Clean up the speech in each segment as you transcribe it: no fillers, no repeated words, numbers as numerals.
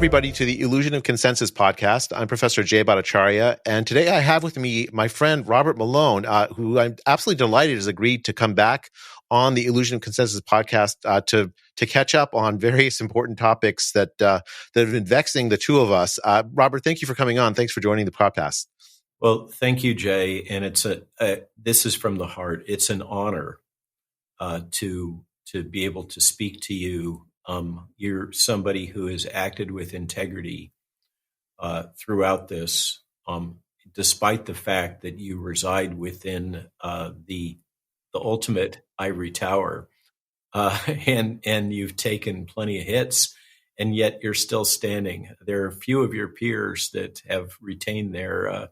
everybody, to the Illusion of Consensus podcast. I'm Professor Jay Bhattacharya, and today I have with me my friend Robert Malone, who I'm absolutely delighted has agreed to come back on the Illusion of Consensus podcast to catch up on various important topics that have been vexing the two of us. Robert, thank you for coming on. Thanks for joining the podcast. Well, thank you, Jay. And it's this is from the heart. It's an honor to be able to speak to you. You're somebody who has acted with integrity throughout this, despite the fact that you reside within the ultimate ivory tower, and you've taken plenty of hits, and yet you're still standing. There are a few of your peers that have retained their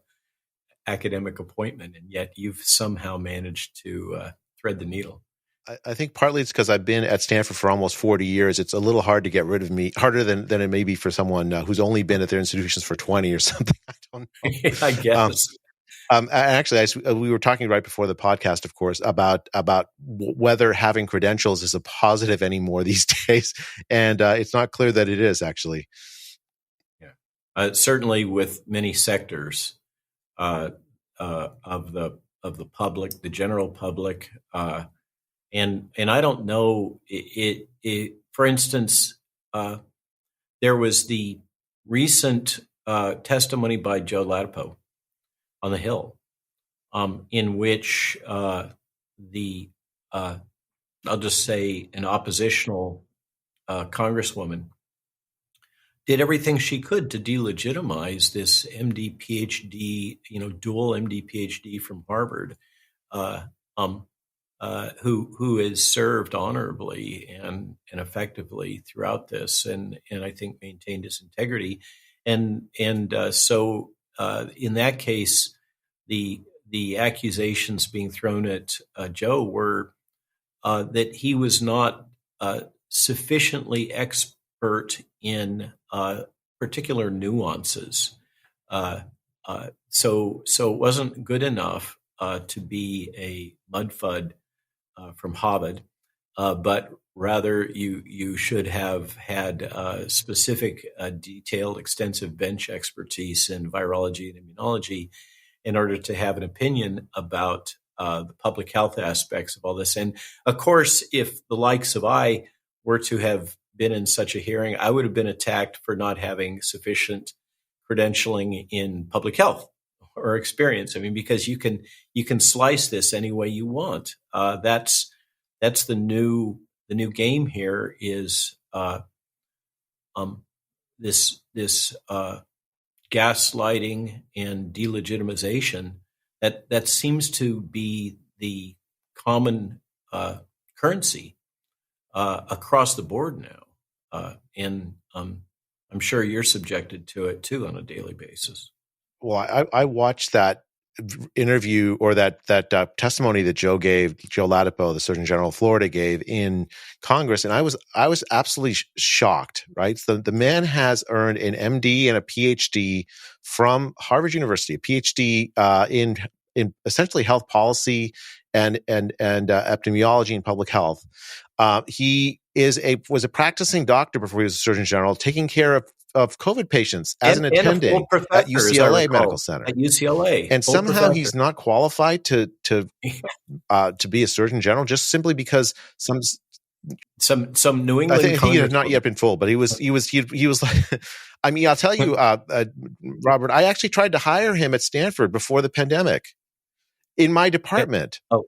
academic appointment, and yet you've somehow managed to thread the needle. I think partly it's because I've been at Stanford for almost 40 years. It's a little hard to get rid of me, harder than it may be for someone who's only been at their institutions for 20 or something. I don't know. I guess. Actually, we were talking right before the podcast, of course, about whether having credentials is a positive anymore these days, and it's not clear that it is actually. Yeah, certainly with many sectors of the public, the general public. And I don't know, for instance, there was the recent testimony by Joe Latipo on the Hill, in which I'll just say an oppositional congresswoman did everything she could to delegitimize this MD, PhD, dual MD, PhD from Harvard, who has served honorably and effectively throughout this, and I think maintained his integrity, and so in that case, the accusations being thrown at Joe were that he was not sufficiently expert in particular nuances, so it wasn't good enough to be a mudfud from Harvard, but rather you should have had specific, detailed, extensive bench expertise in virology and immunology in order to have an opinion about the public health aspects of all this. And of course, if the likes of I were to have been in such a hearing, I would have been attacked for not having sufficient credentialing in public health or experience. I mean, because you can slice this any way you want. That's the new game here is this gaslighting and delegitimization that seems to be the common currency across the board now, and I'm sure you're subjected to it too on a daily basis. Well, I watched that interview or that testimony that Joe Latipo, the Surgeon General of Florida, gave in Congress, and I was absolutely shocked. Right, so the man has earned an MD and a PhD from Harvard University, a PhD in essentially health policy and epidemiology and public health. He was a practicing doctor before he was a Surgeon General, taking care of COVID patients as an attending at UCLA Medical Center. At UCLA, and somehow he's not qualified to be a Surgeon General just simply because some New England. I think he had not yet been full, but he was like. I mean, I'll tell you, Robert. I actually tried to hire him at Stanford before the pandemic, in my department. Oh.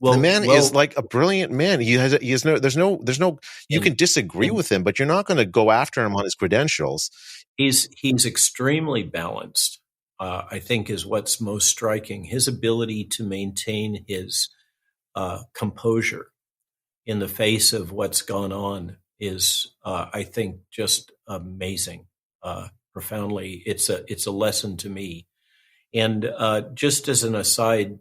Well, the man is like a brilliant man. There's no. You can disagree with him, but you're not going to go after him on his credentials. He's extremely balanced. I think is what's most striking. His ability to maintain his composure in the face of what's gone on is, I think, just amazing. Profoundly, it's a lesson to me. And just as an aside,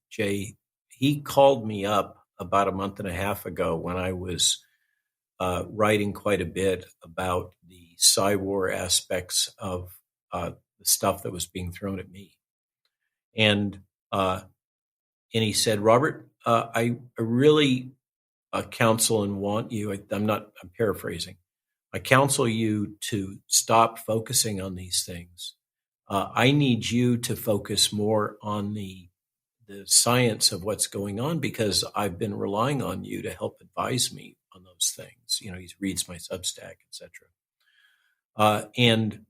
Jay. He called me up about a month and a half ago when I was writing quite a bit about the Psy-war aspects of the stuff that was being thrown at me. And he said, Robert, I really counsel and want you, I'm paraphrasing, I counsel you to stop focusing on these things. I need you to focus more on the science of what's going on, because I've been relying on you to help advise me on those things. He reads my Substack, etc. And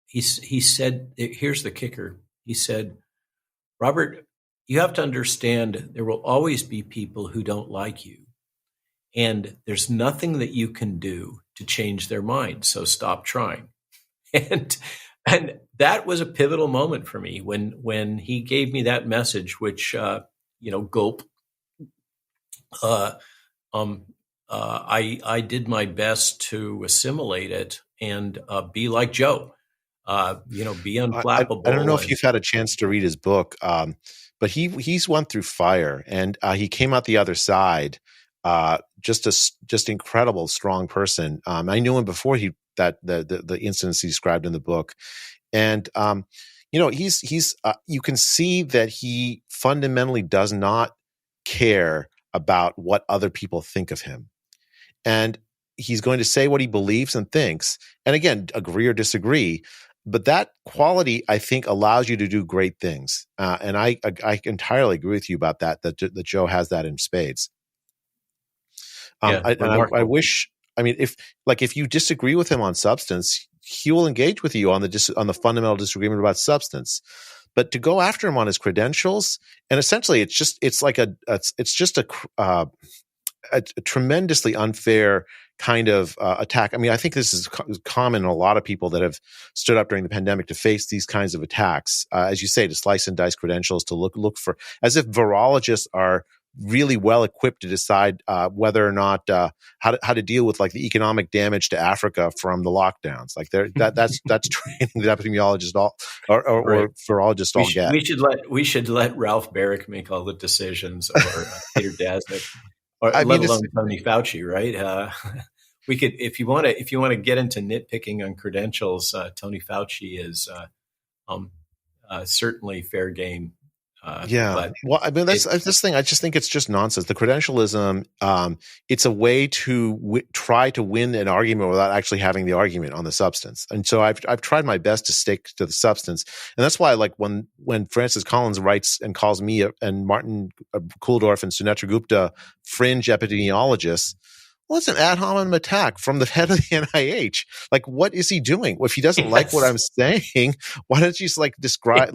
he said, here's the kicker. He said, Robert, you have to understand there will always be people who don't like you. And there's nothing that you can do to change their mind. So stop trying. And that was a pivotal moment for me when he gave me that message, which, gulp. I did my best to assimilate it and be like Joe, be unflappable. I don't know if you've had a chance to read his book, but he's went through fire, and he came out the other side. Just incredible, strong person. I knew him before the incidents he described in the book, and he's you can see that he fundamentally does not care about what other people think of him, and he's going to say what he believes and thinks, and again, agree or disagree. But that quality, I think, allows you to do great things, and I entirely agree with you about that. That Joe has that in spades. I wish. I mean, if you disagree with him on substance, he will engage with you on the fundamental disagreement about substance. But to go after him on his credentials, and essentially, it's just a tremendously unfair kind of attack. I mean, I think this is common in a lot of people that have stood up during the pandemic to face these kinds of attacks. As you say, to slice and dice credentials, to look for, as if virologists are really well equipped to decide whether or not how to deal with like the economic damage to Africa from the lockdowns. Like that's training that epidemiologists or virologists all get. We should let Ralph Barrick make all the decisions, or Peter Daszak, or let alone Tony Fauci, right? We could, if you want to get into nitpicking on credentials, Tony Fauci is certainly fair game. Well, I mean, that's this thing. I just think it's just nonsense. The credentialism, it's a way to try to win an argument without actually having the argument on the substance. And so I've tried my best to stick to the substance. And that's why, like, when Francis Collins writes and calls me and Martin Kulldorff and Sunetra Gupta fringe epidemiologists, well, it's an ad hominem attack from the head of the NIH. Like, what is he doing? Well, if he doesn't like what I'm saying, why don't you just describe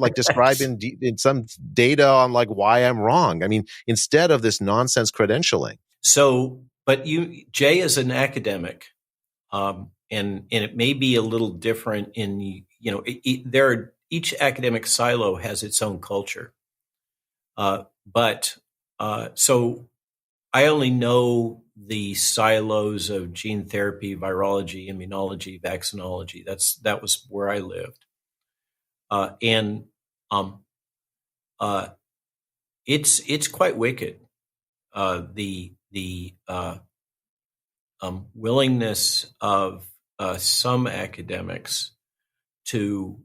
in some data on like why I'm wrong? I mean, instead of this nonsense credentialing. So, but Jay is an academic, and it may be a little different in each academic silo has its own culture, so I only know the silos of gene therapy, virology, immunology, vaccinology. That was where I lived, and it's quite wicked. The willingness of some academics to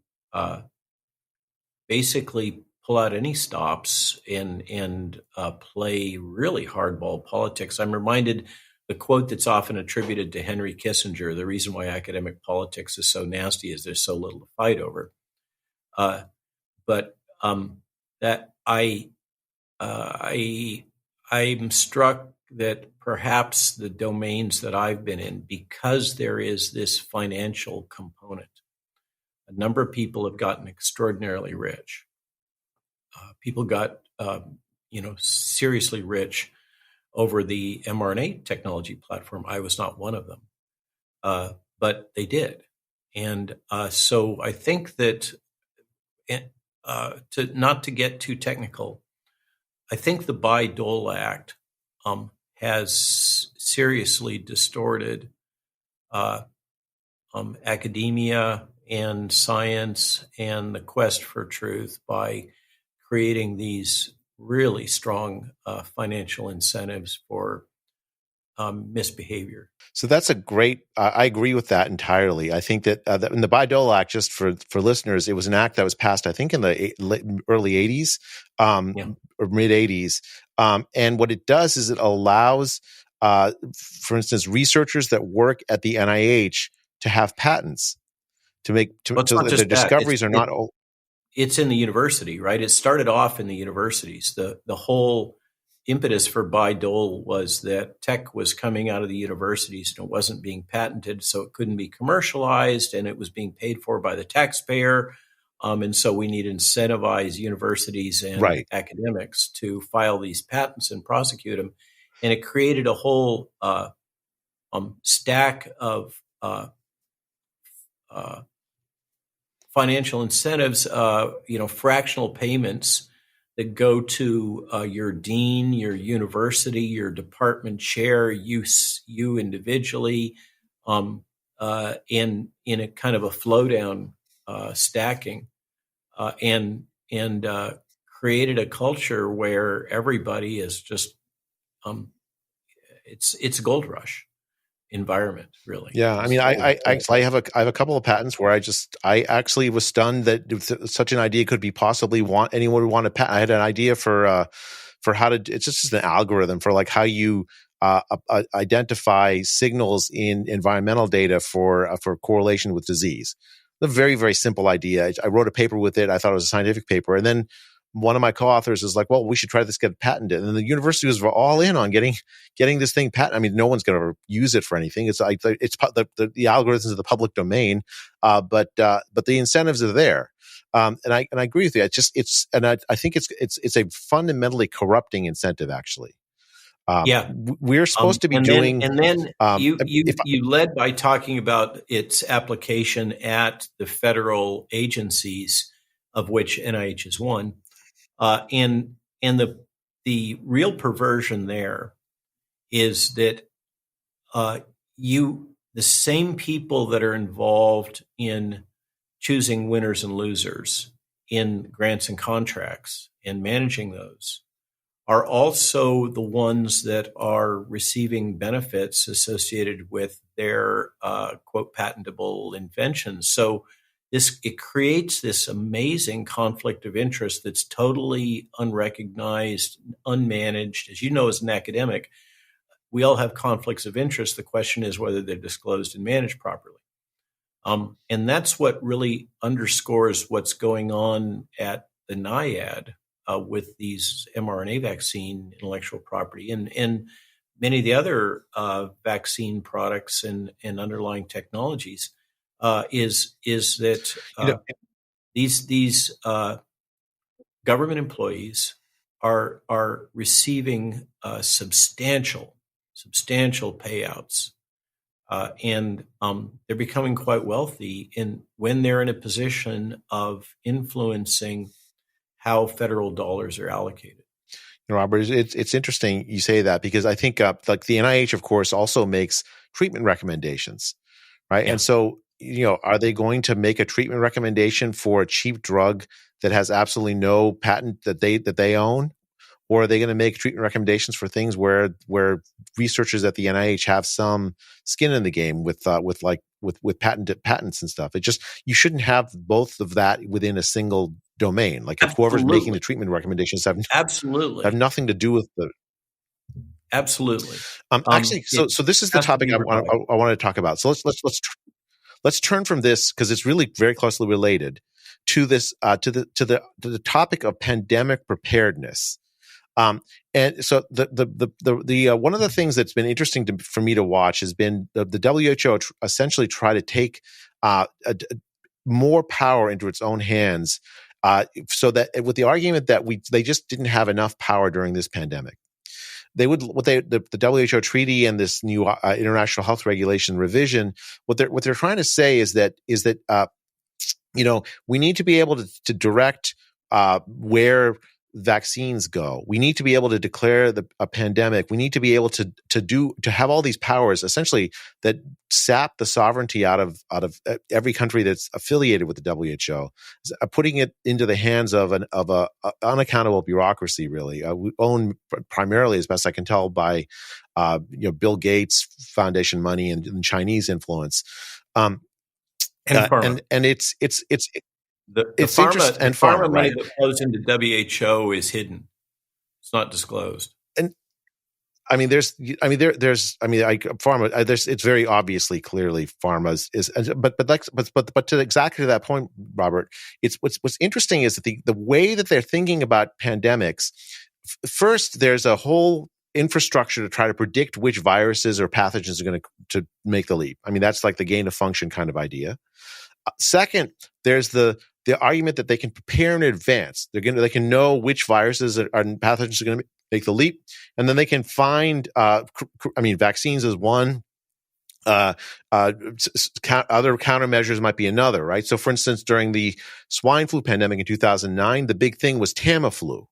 basically pull out any stops and play really hardball politics. I'm reminded the quote that's often attributed to Henry Kissinger: "The reason why academic politics is so nasty is there's so little to fight over." But that I'm struck that perhaps the domains that I've been in, because there is this financial component, a number of people have gotten extraordinarily rich. People got, seriously rich over the mRNA technology platform. I was not one of them, but they did. And so I think that, not to get too technical, I think the Bayh-Dole Act has seriously distorted academia and science and the quest for truth by creating these really strong financial incentives for misbehavior. So that's a great. I agree with that entirely. I think that in the Bayh-Dole Act, just for listeners, it was an act that was passed, I think, in the early '80s or mid '80s. And what it does is it allows for instance, researchers that work at the NIH to have patents Well, it's so not that their just that. discoveries are not. It's in the university, right? It started off in the universities. The whole impetus for Bayh-Dole was that tech was coming out of the universities and it wasn't being patented, so it couldn't be commercialized, and it was being paid for by the taxpayer. And so we need to incentivize universities and Right. academics to file these patents and prosecute them. And it created a whole stack of uh, financial incentives, fractional payments that go to your dean, your university, your department chair, you individually, in a kind of a flow down stacking, and created a culture where everybody is just it's a gold rush environment, really. Yeah, I mean, I have a couple of patents where I actually was stunned that such an idea could be possibly anyone would want to patent. I had an idea for how to. It's just an algorithm for like how you identify signals in environmental data for correlation with disease. A very, very simple idea. I wrote a paper with it. I thought it was a scientific paper, and then one of my co-authors is like, "Well, we should try this, get it patented." And then the university was all in on getting this thing patented. I mean, no one's going to use it for anything. It's like the algorithms of the public domain, but the incentives are there. And I agree with you. I think it's a fundamentally corrupting incentive, actually. Yeah. We're supposed to be doing. And then If you led by talking about its application at the federal agencies, of which NIH is one, and the real perversion there is that the same people that are involved in choosing winners and losers in grants and contracts and managing those are also the ones that are receiving benefits associated with their quote patentable inventions. So it creates this amazing conflict of interest that's totally unrecognized, unmanaged. As you know, as an academic, we all have conflicts of interest. The question is whether they're disclosed and managed properly. And that's what really underscores what's going on at the NIAID with these mRNA vaccine intellectual property and many of the other vaccine products and underlying technologies is that these government employees are receiving substantial payouts. And they're becoming quite wealthy when they're in a position of influencing how federal dollars are allocated. Robert, it's interesting you say that because I think like the NIH, of course, also makes treatment recommendations, right? Yeah. And so, are they going to make a treatment recommendation for a cheap drug that has absolutely no patent that they own? Or are they going to make treatment recommendations for things where researchers at the NIH have some skin in the game with patents and stuff? You shouldn't have both of that within a single domain. Like if whoever's making the treatment recommendations have nothing to do with the. Absolutely. Actually, so this is the topic I wanted to talk about. So let's turn from this because it's really very closely related to this to the topic of pandemic preparedness. And so the one of the things that's been interesting for me to watch has been the WHO essentially try to take more power into its own hands, so that with the argument that they just didn't have enough power during this pandemic. The WHO treaty and this new international health regulation revision, what they're trying to say is that we need to be able to direct where vaccines go. We need to be able to declare a pandemic. We need to be able to have all these powers essentially that sap the sovereignty out of every country that's affiliated with the WHO, putting it into the hands of an unaccountable bureaucracy. Really, owned primarily, as best I can tell, by Bill Gates Foundation money and Chinese influence, and Pharma. And it's The pharma money that flows into WHO is hidden. It's not disclosed. I mean, pharma. It's very obviously, clearly, pharma but to exactly to that point, Robert. It's what's interesting is that the way that they're thinking about pandemics. First, there's a whole infrastructure to try to predict which viruses or pathogens are going to make the leap. I mean, that's like the gain of function kind of idea. Second, there's the argument that they can prepare in advance. They can know which viruses and pathogens are going to make the leap, and then they can find. Vaccines is one. Other countermeasures might be another, right? So, for instance, during the swine flu pandemic in 2009, the big thing was Tamiflu.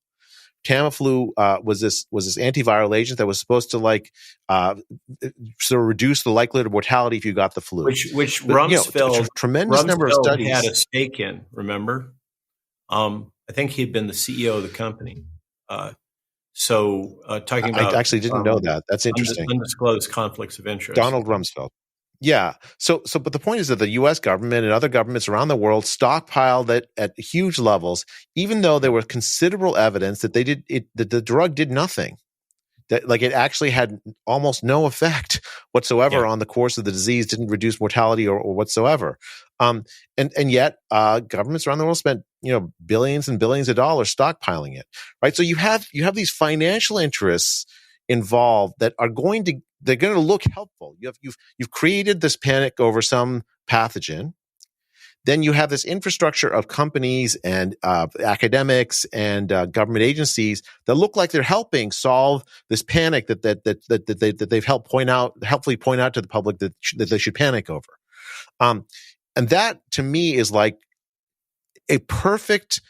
Tamiflu was this antiviral agent that was supposed to sort of reduce the likelihood of mortality if you got the flu. Which Rumsfeld, tremendous number of studies had a stake in. Remember, I think he'd been the CEO of the company. Talking about, I actually didn't know that. That's interesting. Undisclosed conflicts of interest. Donald Rumsfeld. Yeah. But the point is that the U.S. government and other governments around the world stockpiled at huge levels, even though there was considerable evidence that that the drug did nothing. That it actually had almost no effect whatsoever on the course of the disease, didn't reduce mortality or whatsoever. And yet governments around the world spent billions and billions of dollars stockpiling it, right? So you have these financial interests involved that are going to look helpful. You've created this panic over some pathogen. Then you have this infrastructure of companies and academics and government agencies that look like they're helping solve this panic that they've helpfully point out to the public that they should panic over. And that, to me, is like a perfect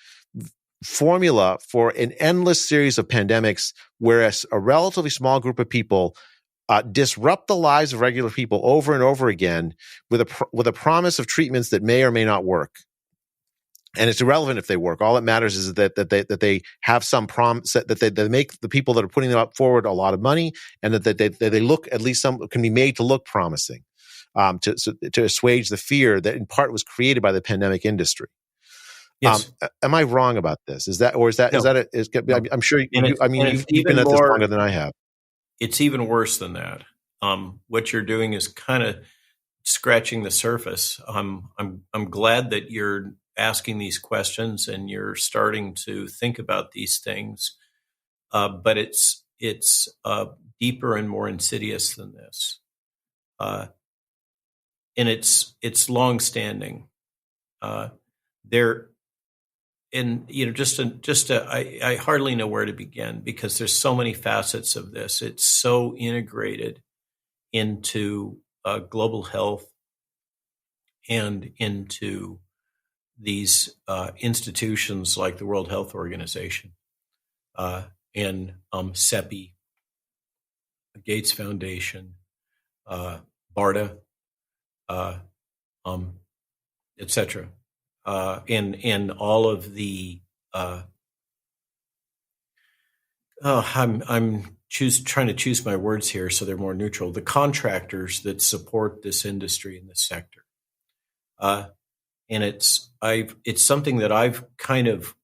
formula for an endless series of pandemics, whereas a relatively small group of people disrupt the lives of regular people over and over again with a promise of treatments that may or may not work. And it's irrelevant if they work. All that matters is that they have some promise, that they make the people that are putting them up forward a lot of money, and that they look, at least some can be made to look promising, to assuage the fear that in part was created by the pandemic industry. Yes. Am I wrong about this? I'm sure you've been at this longer than I have. It's even worse than that. What you're doing is kind of scratching the surface. I'm glad that you're asking these questions and you're starting to think about these things, but it's deeper and more insidious than this, and it's long-standing. I hardly know where to begin because there's so many facets of this. It's so integrated into global health and into these institutions like the World Health Organization and CEPI, Gates Foundation, BARDA, etc. And all of the I'm trying to choose my words here so they're more neutral. The contractors that support this industry in this sector, and it's something that I've kind of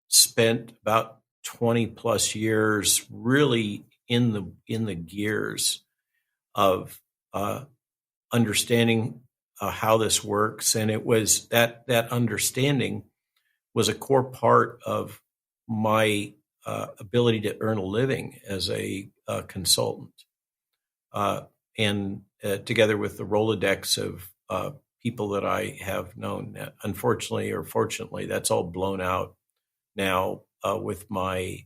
spent about 20 plus years really in the gears of understanding how this works, and it was that understanding was a core part of my ability to earn a living as a consultant, and together with the Rolodex of people that I have known. Unfortunately or fortunately, that's all blown out now with my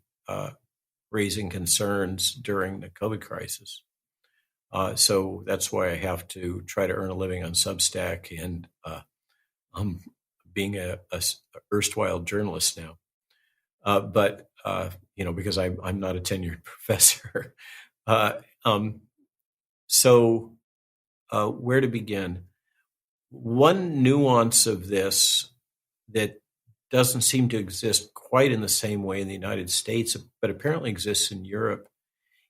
raising concerns during the COVID crisis. So that's why I have to try to earn a living on Substack, and I'm being a erstwhile journalist now. But because I'm not a tenured professor. So where to begin? One nuance of this that doesn't seem to exist quite in the same way in the United States, but apparently exists in Europe,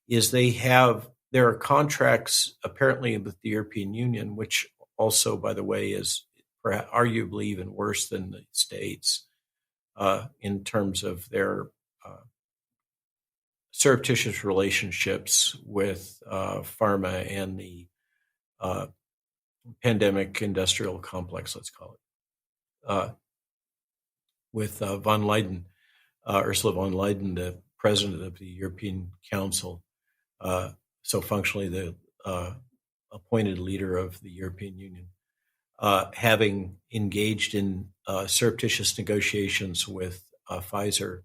is there are contracts apparently with the European Union, which also, by the way, is arguably even worse than the States in terms of their surreptitious relationships with Pharma and the pandemic industrial complex, let's call it, with von Leyen, Ursula von Leyen, the president of the European Council, so functionally the appointed leader of the European Union, having engaged in surreptitious negotiations with Pfizer,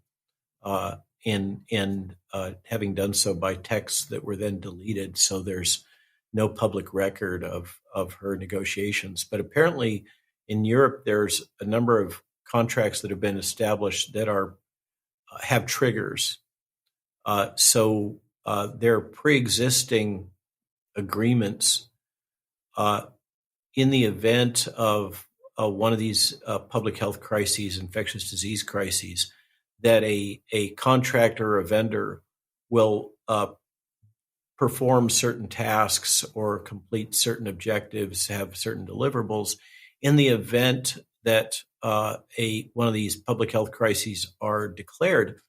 and having done so by texts that were then deleted, so there's no public record of her negotiations. But apparently in Europe, there's a number of contracts that have been established that have triggers. So there are pre-existing agreements in the event of one of these public health crises, infectious disease crises, that a contractor or a vendor will perform certain tasks or complete certain objectives, have certain deliverables in the event that one of these public health crises are declared.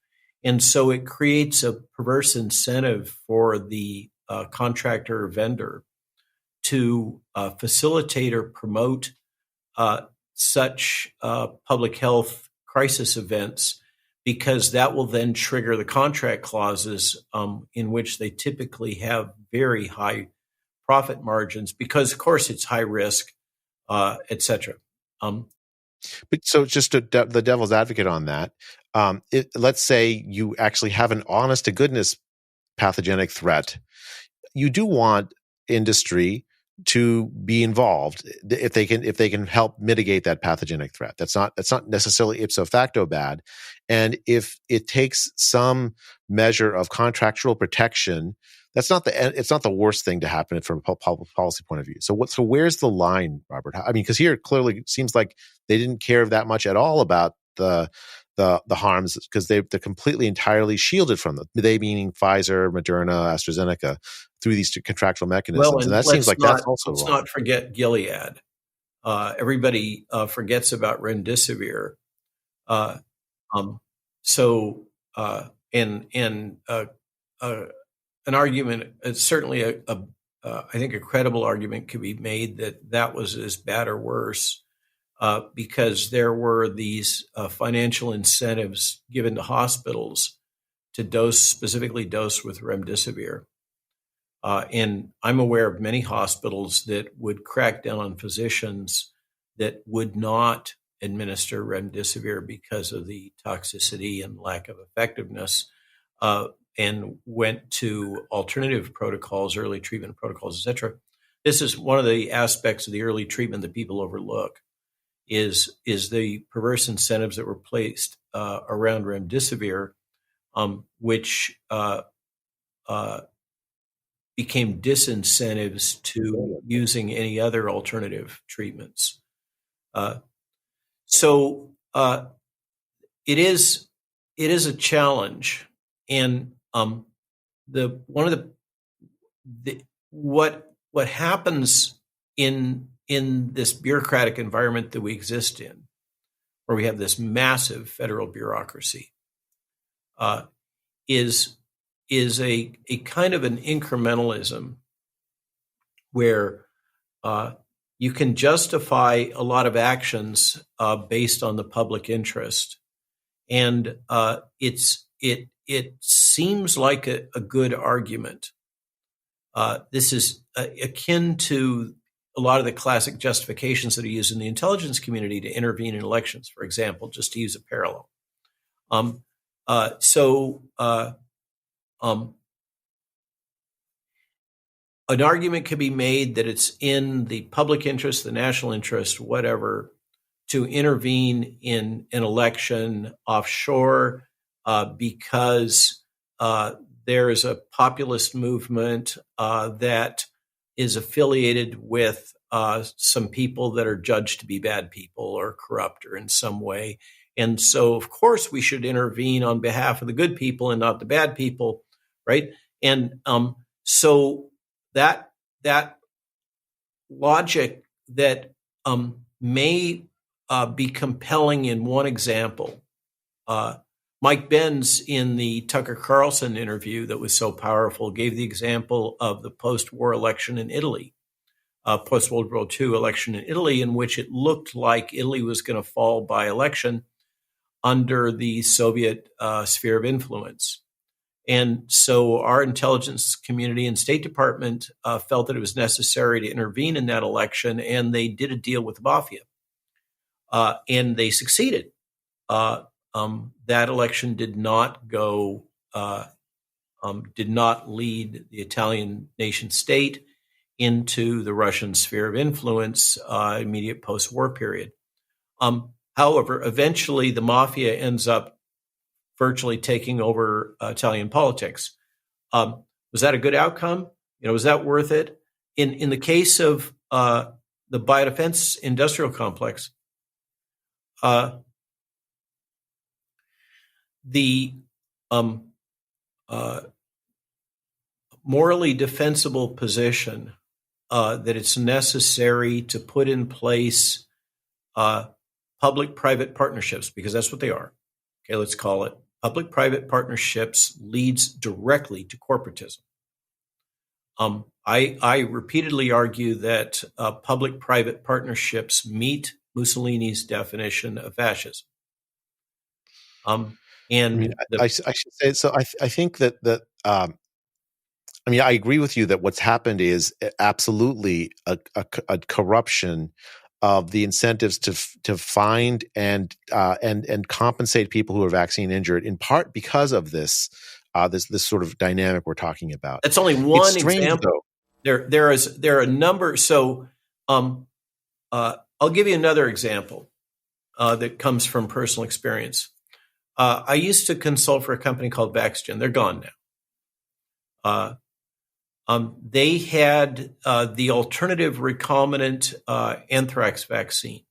And so it creates a perverse incentive for the contractor or vendor to facilitate or promote such public health crisis events, because that will then trigger the contract clauses in which they typically have very high profit margins, because, of course, it's high risk, et cetera. But so just the devil's advocate on that, let's say you actually have an honest to goodness pathogenic threat. You do want industry to be involved if they can help mitigate that pathogenic threat. That's not necessarily ipso facto bad. And if it takes some measure of contractual protection, it's not the worst thing to happen from a public policy point of view. So where's the line, Robert? I mean, because here clearly it seems like they didn't care that much at all about the harms, because they're completely entirely shielded from them. They meaning Pfizer, Moderna, AstraZeneca, through these contractual mechanisms. Well, and that seems like that's also let's wrong. not forget Gilead. Everybody forgets about remdesivir. An argument, certainly I think a credible argument could be made that was as bad or worse, because there were these financial incentives given to hospitals to specifically dose with remdesivir. And I'm aware of many hospitals that would crack down on physicians that would not administer remdesivir because of the toxicity and lack of effectiveness, and went to alternative protocols, early treatment protocols, et cetera. This is one of the aspects of the early treatment that people overlook, is the perverse incentives that were placed around remdesivir, which became disincentives to using any other alternative treatments. So it is a challenge, and what happens in this bureaucratic environment that we exist in, where we have this massive federal bureaucracy, is a kind of an incrementalism where you can justify a lot of actions based on the public interest, and it seems like a good argument. This is akin to a lot of the classic justifications that are used in the intelligence community to intervene in elections, for example, just to use a parallel. An argument could be made that it's in the public interest, the national interest, whatever, to intervene in an election offshore because there is a populist movement that is affiliated with some people that are judged to be bad people or corrupt or in some way. And so, of course, we should intervene on behalf of the good people and not the bad people, right? And so that logic that may be compelling in one example Mike Benz, in the Tucker Carlson interview that was so powerful, gave the example of the post-war election in Italy, post-World War II election in Italy, in which it looked like Italy was going to fall by election under the Soviet sphere of influence. And so our intelligence community and State Department felt that it was necessary to intervene in that election, and they did a deal with the mafia. And they succeeded. That election did not go, did not lead the Italian nation state into the Russian sphere of influence immediate post-war period. However, eventually the mafia ends up virtually taking over Italian politics. Was that a good outcome? Was that worth it? In the case of the biodefense industrial complex, the morally defensible position that it's necessary to put in place public-private partnerships, because that's what they are. Okay, let's call it public-private partnerships, leads directly to corporatism. I repeatedly argue that public-private partnerships meet Mussolini's definition of fascism. I should say, so I think that I agree with you that what's happened is absolutely a corruption of the incentives to find and compensate people who are vaccine injured, in part because of this sort of dynamic we're talking about. That's only one example. Though. There are a number. So I'll give you another example that comes from personal experience. I used to consult for a company called VaxGen. They're gone now. They had the alternative recombinant anthrax vaccine,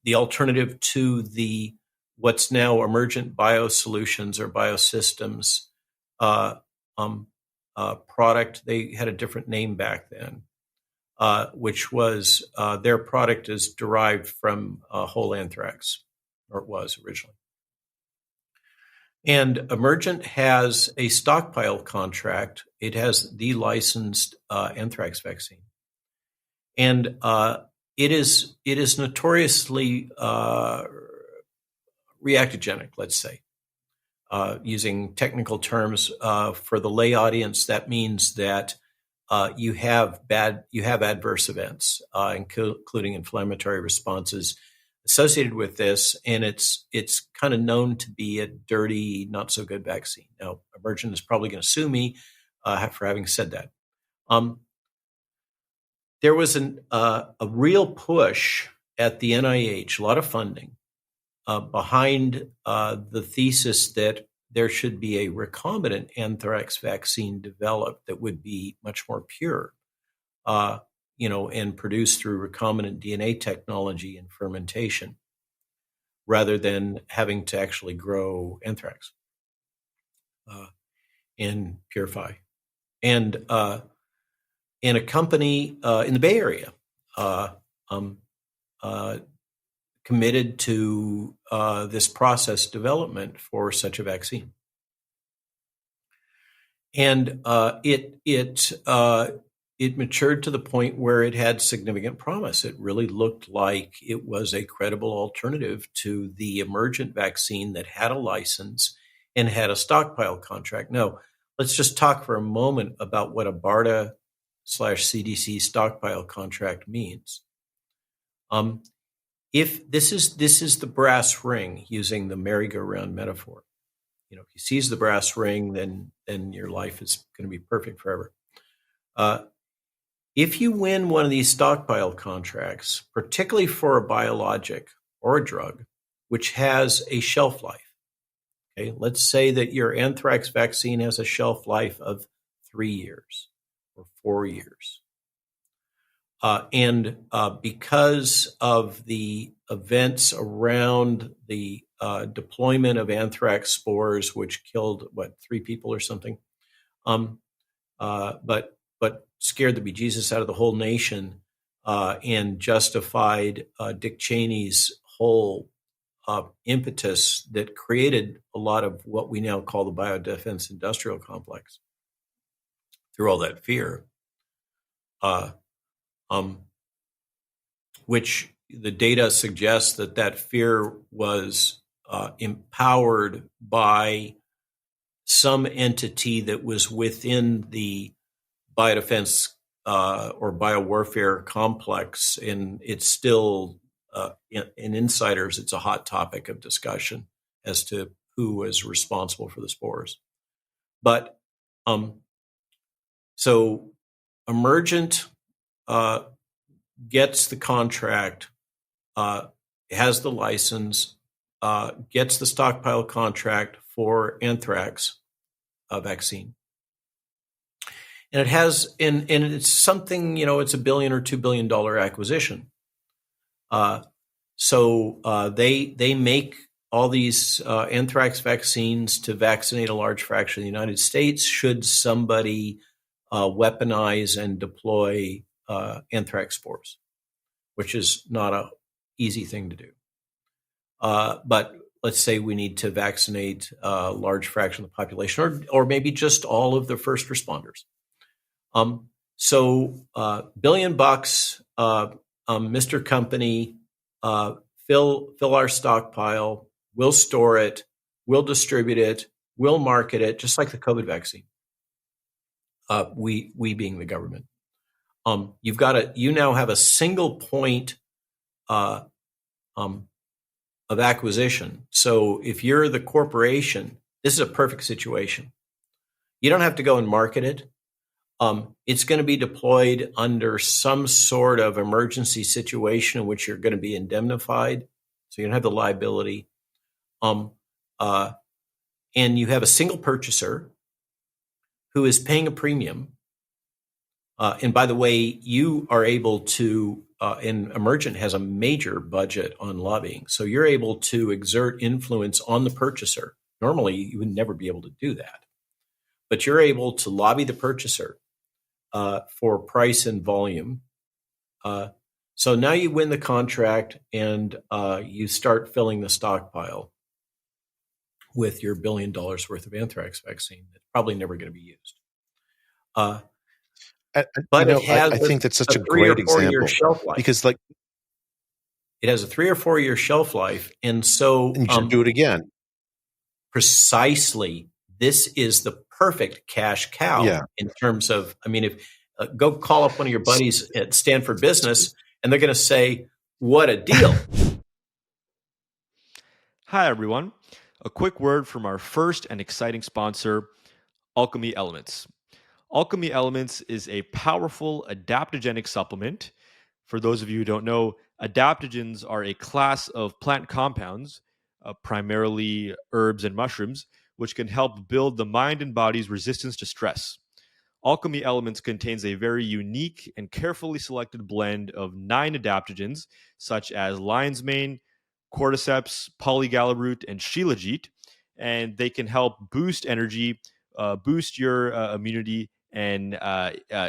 the alternative to the what's now emergent biosolutions or biosystems product. They had a different name back then, which was their product is derived from whole anthrax, or it was originally. And Emergent has a stockpile contract. It has the licensed anthrax vaccine, and it is notoriously reactogenic. Let's say, using technical terms for the lay audience, that means that you have adverse events, including inflammatory responses associated with this, and it's kind of known to be a dirty, not so good vaccine. Now, Emergent is probably going to sue me for having said that. There was a real push at the NIH, a lot of funding behind the thesis that there should be a recombinant anthrax vaccine developed that would be much more pure. And produced through recombinant DNA technology and fermentation, rather than having to actually grow anthrax and purify. And a company in the Bay Area committed to this process development for such a vaccine. And it matured to the point where it had significant promise. It really looked like it was a credible alternative to the Emergent vaccine that had a license and had a stockpile contract. Now, let's just talk for a moment about what a BARDA/CDC stockpile contract means. If this is the brass ring, using the merry-go-round metaphor, if you seize the brass ring, then your life is going to be perfect forever. If you win one of these stockpile contracts, particularly for a biologic or a drug, which has a shelf life, okay, let's say that your anthrax vaccine has a shelf life of 3 years or 4 years. And because of the events around the deployment of anthrax spores, which killed, 3 people or something, but scared the bejesus out of the whole nation and justified Dick Cheney's whole impetus that created a lot of what we now call the biodefense industrial complex through all that fear, uh, um, which the data suggests that fear was empowered by some entity that was within the biodefense or biowarfare complex, and it's still in insiders, it's a hot topic of discussion as to who is responsible for the spores. But so Emergent gets the contract, has the license, gets the stockpile contract for anthrax vaccine. And it has, and it's something, it's $1 billion or $2 billion acquisition. So they make all these anthrax vaccines to vaccinate a large fraction of the United States should somebody weaponize and deploy anthrax spores, which is not an easy thing to do. But let's say we need to vaccinate a large fraction of the population, or maybe just all of the first responders. So $1 billion, Mr. Company, fill our stockpile, we'll store it, we'll distribute it, we'll market it, just like the COVID vaccine. We being the government. You now have a single point of acquisition. So if you're the corporation, this is a perfect situation. You don't have to go and market it. It's going to be deployed under some sort of emergency situation in which you're going to be indemnified. So you don't have the liability. And you have a single purchaser who is paying a premium. And by the way, you are able to, and Emergent has a major budget on lobbying. So you're able to exert influence on the purchaser. Normally, you would never be able to do that. But you're able to lobby the purchaser for price and volume. So now you win the contract and you start filling the stockpile with your $1 billion worth of anthrax vaccine that's probably never going to be used. But I think that's such a great example because, like, it has a 3 or 4 year shelf life, and so you should do it again. Precisely, this is the perfect cash cow in terms of. I mean, if go call up one of your buddies at Stanford Business, and they're going to say, "What a deal!" Hi, everyone. A quick word from our first and exciting sponsor, Alchemy Elements. Alchemy Elements is a powerful adaptogenic supplement. For those of you who don't know, adaptogens are a class of plant compounds, primarily herbs and mushrooms, which can help build the mind and body's resistance to stress. Alchemy Elements contains a very unique and carefully selected blend of 9 adaptogens, such as lion's mane, cordyceps, polygalaroot, and shilajit, and they can help boost energy, boost your immunity, and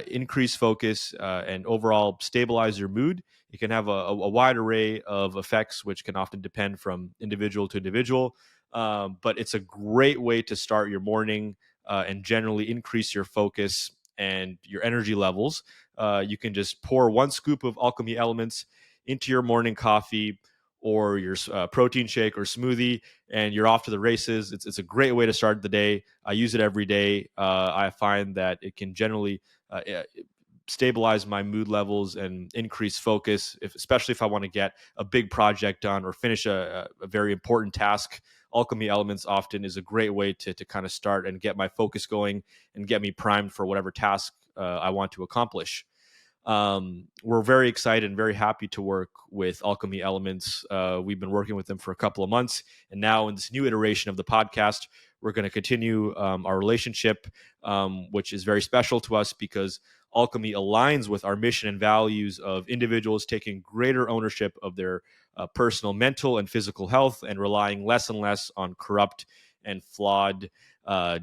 increase focus and overall stabilize your mood. It can have a wide array of effects, which can often depend from individual to individual, but it's a great way to start your morning and generally increase your focus and your energy levels. You can just pour 1 scoop of Alchemy Elements into your morning coffee or your protein shake or smoothie, and you're off to the races. It's a great way to start the day. I use it every day. I find that it can generally stabilize my mood levels and increase focus, especially if I want to get a big project done or finish a very important task. Alchemy Elements often is a great way to kind of start and get my focus going and get me primed for whatever task I want to accomplish. We're very excited and very happy to work with Alchemy Elements. We've been working with them for a couple of months, and now in this new iteration of the podcast, we're going to continue our relationship, which is very special to us because Alchemy aligns with our mission and values of individuals taking greater ownership of their personal, mental, and physical health and relying less and less on corrupt and flawed,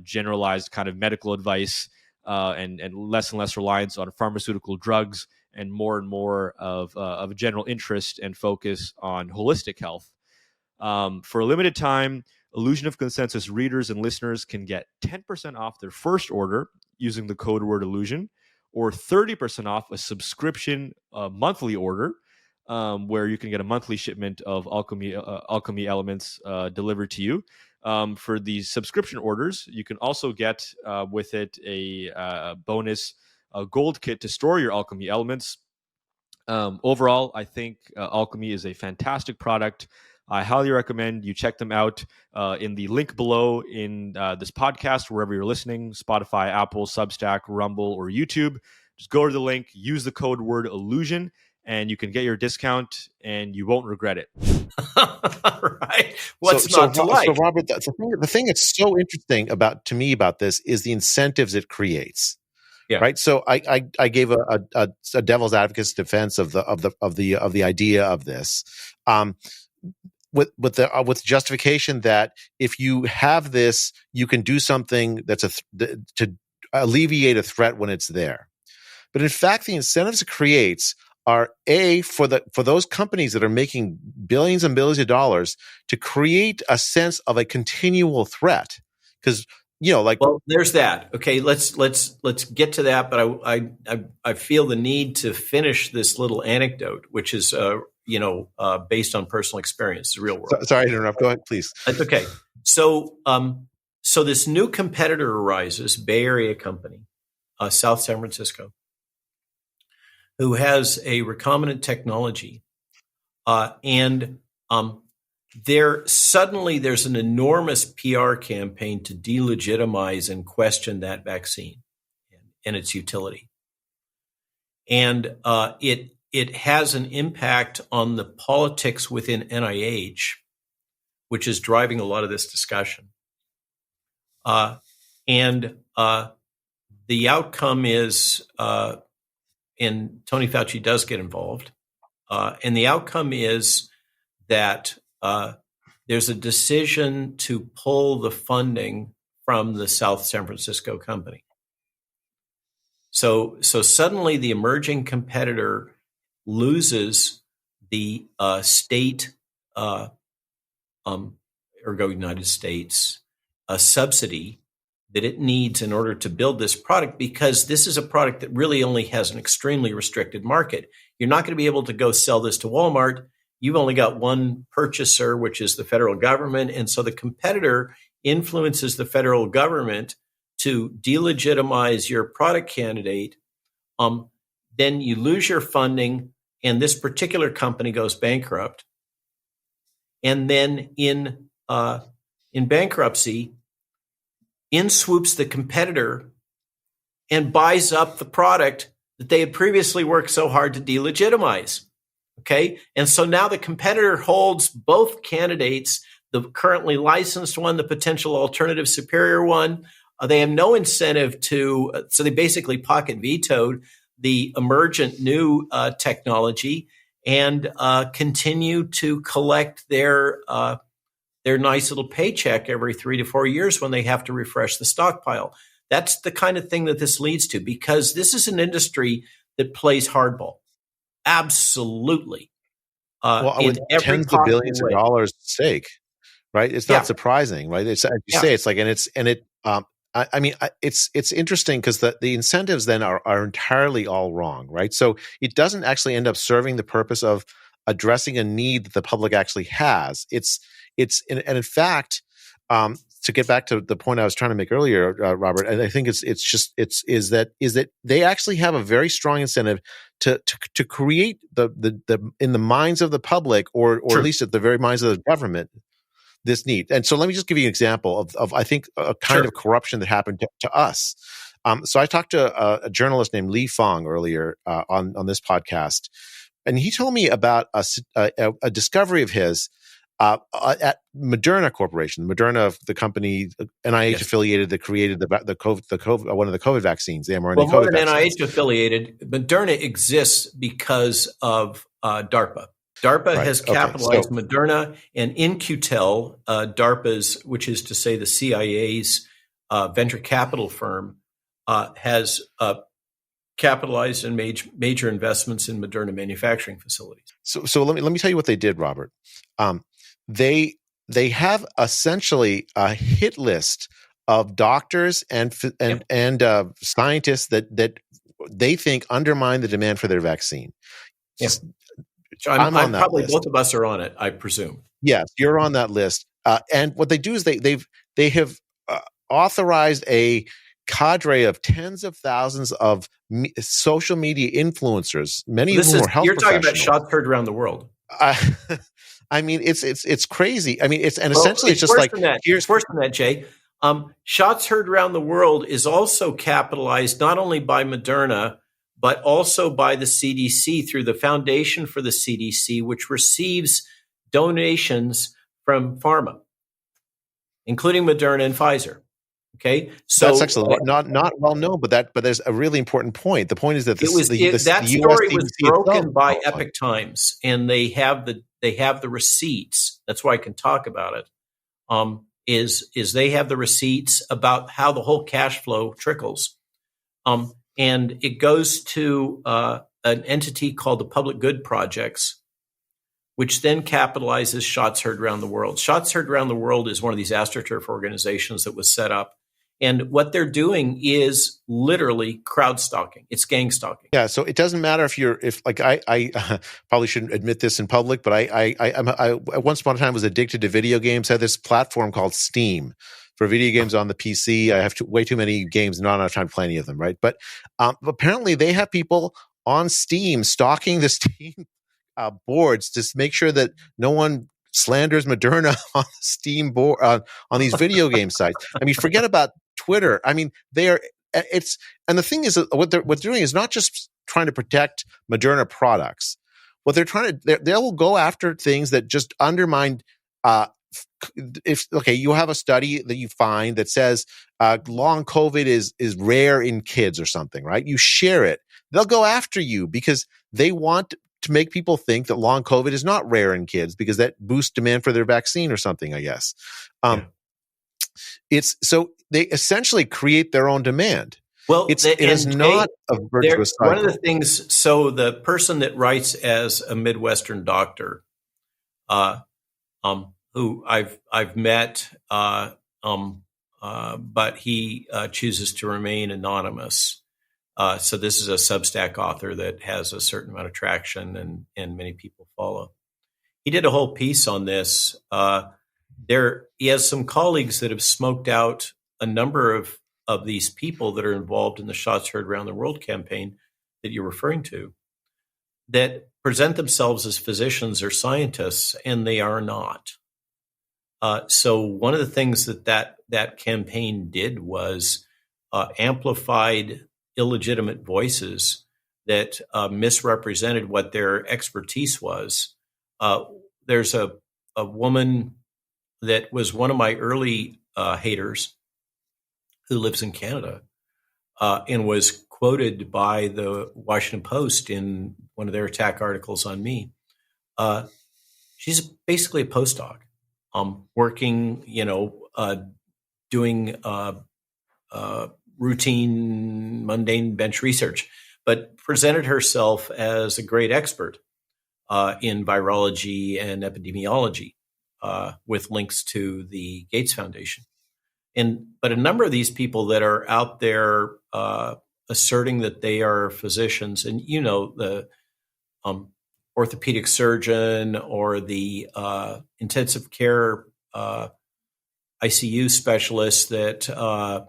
generalized kind of medical advice. And less reliance on pharmaceutical drugs, and more of general interest and focus on holistic health. For a limited time, Illusion of Consensus readers and listeners can get 10% off their first order using the code word illusion, or 30% off a subscription monthly order, where you can get a monthly shipment of alchemy elements delivered to you. For the subscription orders, you can also get with it a bonus gold kit to store your alchemy elements. Overall, I think Alchemy is a fantastic product. I highly recommend you check them out in the link below in this podcast, wherever you're listening, Spotify, Apple, Substack, Rumble, or YouTube. Just go to the link, use the code word illusion, and you can get your discount and you won't regret it. Right. What's not to like? So Robert, the thing that's so interesting about this is the incentives it creates. Yeah. Right. So I gave a devil's advocate's defense of the idea of this, with justification that if you have this, you can do something that's to alleviate a threat when it's there. But in fact, the incentives it creates are for those companies that are making billions and billions of dollars to create a sense of a continual threat. Because well, there's that. Okay, let's get to that. But I feel the need to finish this little anecdote, which is based on personal experience, the real world. Sorry to interrupt. Go ahead, please. That's okay. So this new competitor arises, Bay Area company, South San Francisco, who has a recombinant technology, and there's an enormous PR campaign to delegitimize and question that vaccine and its utility. And it has an impact on the politics within NIH, which is driving a lot of this discussion. And the outcome is, and Tony Fauci does get involved, and the outcome is that there's a decision to pull the funding from the South San Francisco company. So suddenly the emerging competitor loses the state, ergo United States, a subsidy that it needs in order to build this product, because this is a product that really only has an extremely restricted market. You're not going to be able to go sell this to Walmart. You've only got one purchaser, which is the federal government. And so the competitor influences the federal government to delegitimize your product candidate. Then you lose your funding, and this particular company goes bankrupt. And then in bankruptcy, in swoops the competitor and buys up the product that they had previously worked so hard to delegitimize. Okay. And so now the competitor holds both candidates, the currently licensed one, the potential alternative superior one. They have no incentive so they basically pocket vetoed the emergent new technology and continue to collect their nice little paycheck every 3 to 4 years when they have to refresh the stockpile. That's the kind of thing that this leads to, because this is an industry that plays hardball. Absolutely. With tens of billions of dollars at stake, right? It's not surprising, right? It's, as you say, it's like, it's interesting because the incentives then are entirely all wrong, right? So it doesn't actually end up serving the purpose of addressing a need that the public actually has. And in fact, to get back to the point I was trying to make earlier, Robert, and I think is that they actually have a very strong incentive to create the in the minds of the public, or at least at the very minds of the government, this need. And so let me just give you an example of I think a kind of corruption that happened to us. So I talked to a journalist named Li Fong earlier on this podcast, and he told me about a discovery of his at Moderna Corporation. Moderna, the company, NIH affiliated, that created the COVID, one of the COVID vaccines, the mRNA COVID vaccines. More than NIH affiliated, Moderna exists because of DARPA. DARPA has capitalized Moderna, and In-Q-Tel, DARPA's, which is to say the CIA's venture capital firm, has capitalized and made major investments in Moderna manufacturing facilities. So let me tell you what they did, Robert. they have essentially a hit list of doctors and scientists that they think undermine the demand for their vaccine. Yeah. I'm on that probably list. Both of us are on it, I presume. Yes, you're on that list. And what they do is they have authorized a cadre of tens of thousands of social media influencers, many of whom are health You're talking about professionals. shots heard around the world. I mean, it's crazy. I mean, essentially it's just worse like than that. Here's It's worse than that, Jay. Shots heard around the world is also capitalized not only by Moderna, but also by the CDC through the Foundation for the CDC, which receives donations from Pharma, including Moderna and Pfizer. Okay, so that's actually not well known, but there's a really important point. The point is that that story was broken by Epoch Times, and they have the receipts. That's why I can talk about it. Is they have the receipts about how the whole cash flow trickles, and it goes to an entity called the Public Good Projects, which then capitalizes Shots Heard Around the World. Shots Heard Around the World is one of these AstroTurf organizations that was set up. And what they're doing is literally crowd stalking. It's gang stalking. Yeah. So it doesn't matter if I probably shouldn't admit this in public, but I once upon a time was addicted to video games. I had this platform called Steam for video games on the PC. I have way too many games, not enough time to play any of them. Right. But apparently they have people on Steam stalking the Steam boards to make sure that no one slanders Moderna on the Steam board on these video game sites. I mean, forget about Twitter. I mean, and the thing is what they're doing is not just trying to protect Moderna products. What they're trying to, they will go after things that just undermine. You have a study that you find that says long COVID is rare in kids or something, right? You share it. They'll go after you because they want to make people think that long COVID is not rare in kids because that boosts demand for their vaccine or something, I guess. It's so they essentially create their own demand. Well, it is not a virtuous cycle. One of the things, so the person that writes as a Midwestern doctor, who I've met, but he chooses to remain anonymous. So this is a Substack author that has a certain amount of traction and many people follow. He did a whole piece on this. He has some colleagues that have smoked out a number of these people that are involved in the Shots Heard Around the World campaign that you're referring to, that present themselves as physicians or scientists, and they are not. So one of the things that campaign did was amplified illegitimate voices that misrepresented what their expertise was. There's a woman that was one of my early haters who lives in Canada and was quoted by the Washington Post in one of their attack articles on me. She's basically a postdoc, working, doing routine, mundane bench research, but presented herself as a great expert in virology and epidemiology with links to the Gates Foundation. But a number of these people that are out there asserting that they are physicians, and the orthopedic surgeon or the intensive care ICU specialist that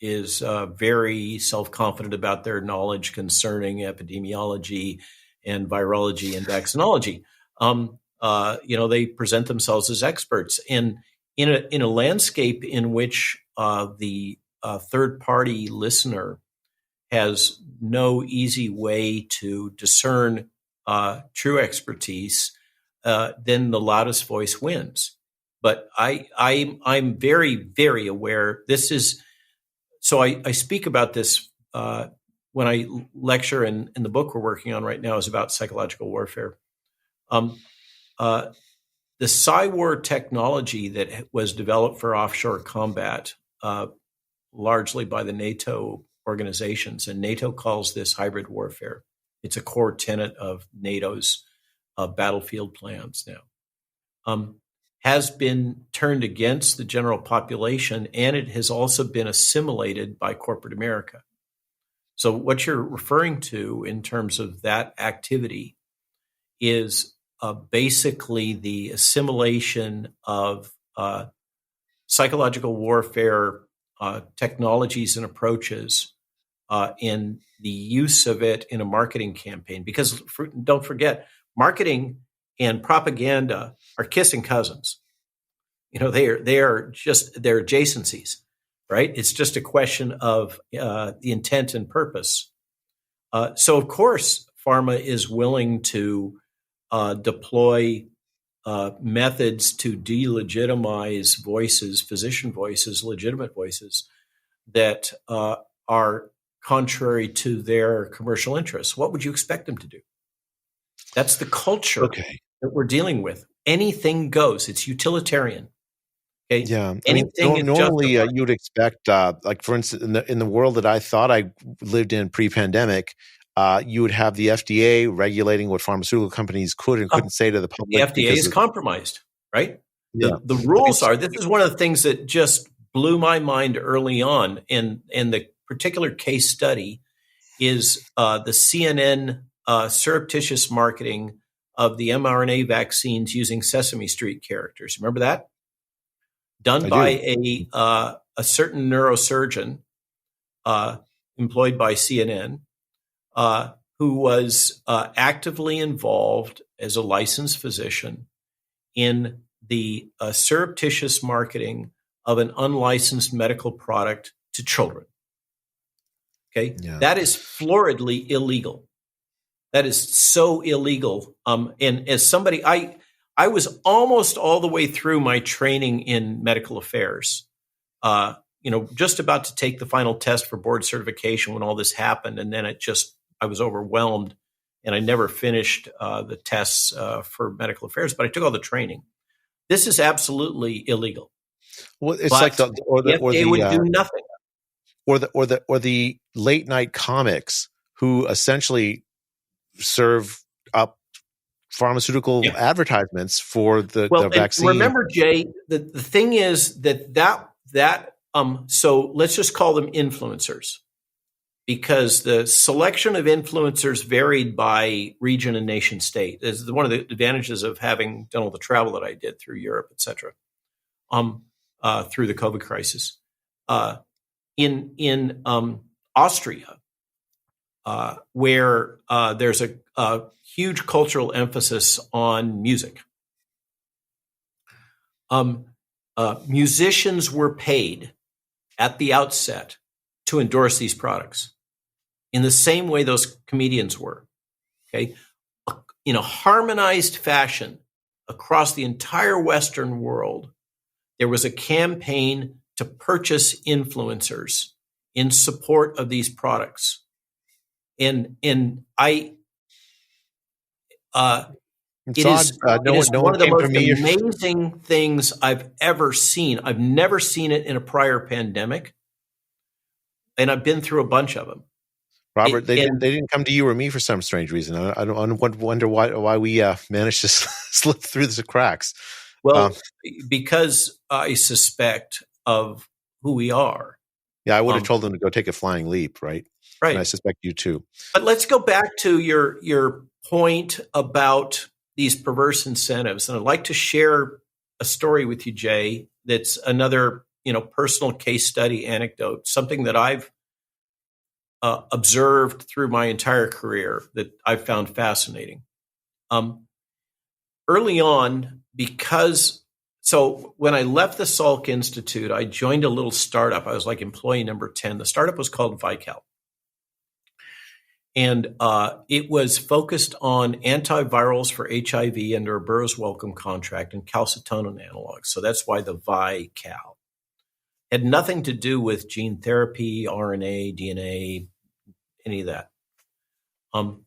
is very self-confident about their knowledge concerning epidemiology and virology and vaccinology. They present themselves as experts. And in a landscape in which the third-party listener has no easy way to discern true expertise, then the loudest voice wins. But I'm very, very aware. This is so. I speak about this when I lecture, and the book we're working on right now is about psychological warfare. The Psywar technology that was developed for offshore combat, largely by the NATO organizations, and NATO calls this hybrid warfare. It's a core tenet of NATO's battlefield plans now. has been turned against the general population, and it has also been assimilated by corporate America. So what you're referring to in terms of that activity is basically the assimilation of psychological warfare technologies and approaches in the use of it in a marketing campaign. Because don't forget, marketing and propaganda are kissing cousins. They're adjacencies, right? It's just a question of the intent and purpose. So of course, pharma is willing to deploy methods to delegitimize voices, physician voices, legitimate voices that are contrary to their commercial interests. What would you expect them to do? That's the culture that we're dealing with. Anything goes. It's utilitarian. Okay. Yeah, Anything is normally justified. you would expect, like for instance, in the world that I thought I lived in pre-pandemic, you would have the FDA regulating what pharmaceutical companies could and couldn't say to the The public. FDA is compromised, right? Yeah. The rules are. This is one of the things that just blew my mind early on. And the particular case study is the CNN surreptitious marketing of the mRNA vaccines using Sesame Street characters. Remember that? Done by a certain neurosurgeon employed by CNN, who was actively involved as a licensed physician in the surreptitious marketing of an unlicensed medical product to children. Okay, that is floridly illegal. That is so illegal. And as somebody, I was almost all the way through my training in medical affairs, just about to take the final test for board certification when all this happened. And then I was overwhelmed and I never finished the tests for medical affairs, but I took all the training. This is absolutely illegal. Well, it's like the FDA would do nothing. Or the late night comics who essentially serve up pharmaceutical advertisements for the vaccine. Remember, Jay, the thing is that so let's just call them influencers, because the selection of influencers varied by region and nation state. This is one of the advantages of having done all the travel that I did through Europe, et cetera, through the COVID crisis. In Austria, where there's a huge cultural emphasis on music. Musicians were paid at the outset to endorse these products in the same way those comedians were. Okay, in a harmonized fashion across the entire Western world, there was a campaign to purchase influencers in support of these products. And it is one of the most amazing things I've ever seen. I've never seen it in a prior pandemic, and I've been through a bunch of them. Robert, they didn't come to you or me for some strange reason. I wonder why we managed to slip through the cracks. Well, because I suspect of who we are. Yeah, I would have told them to go take a flying leap, right? Right. And I suspect you too. But let's go back to your point about these perverse incentives. And I'd like to share a story with you, Jay, that's another, personal case study anecdote, something that I've observed through my entire career that I've found fascinating. Early on, so when I left the Salk Institute, I joined a little startup. I was like employee number 10. The startup was called Vical. And it was focused on antivirals for HIV under a Burroughs Wellcome contract and calcitonin analogs. So that's why the Vical. Had nothing to do with gene therapy, RNA, DNA, any of that.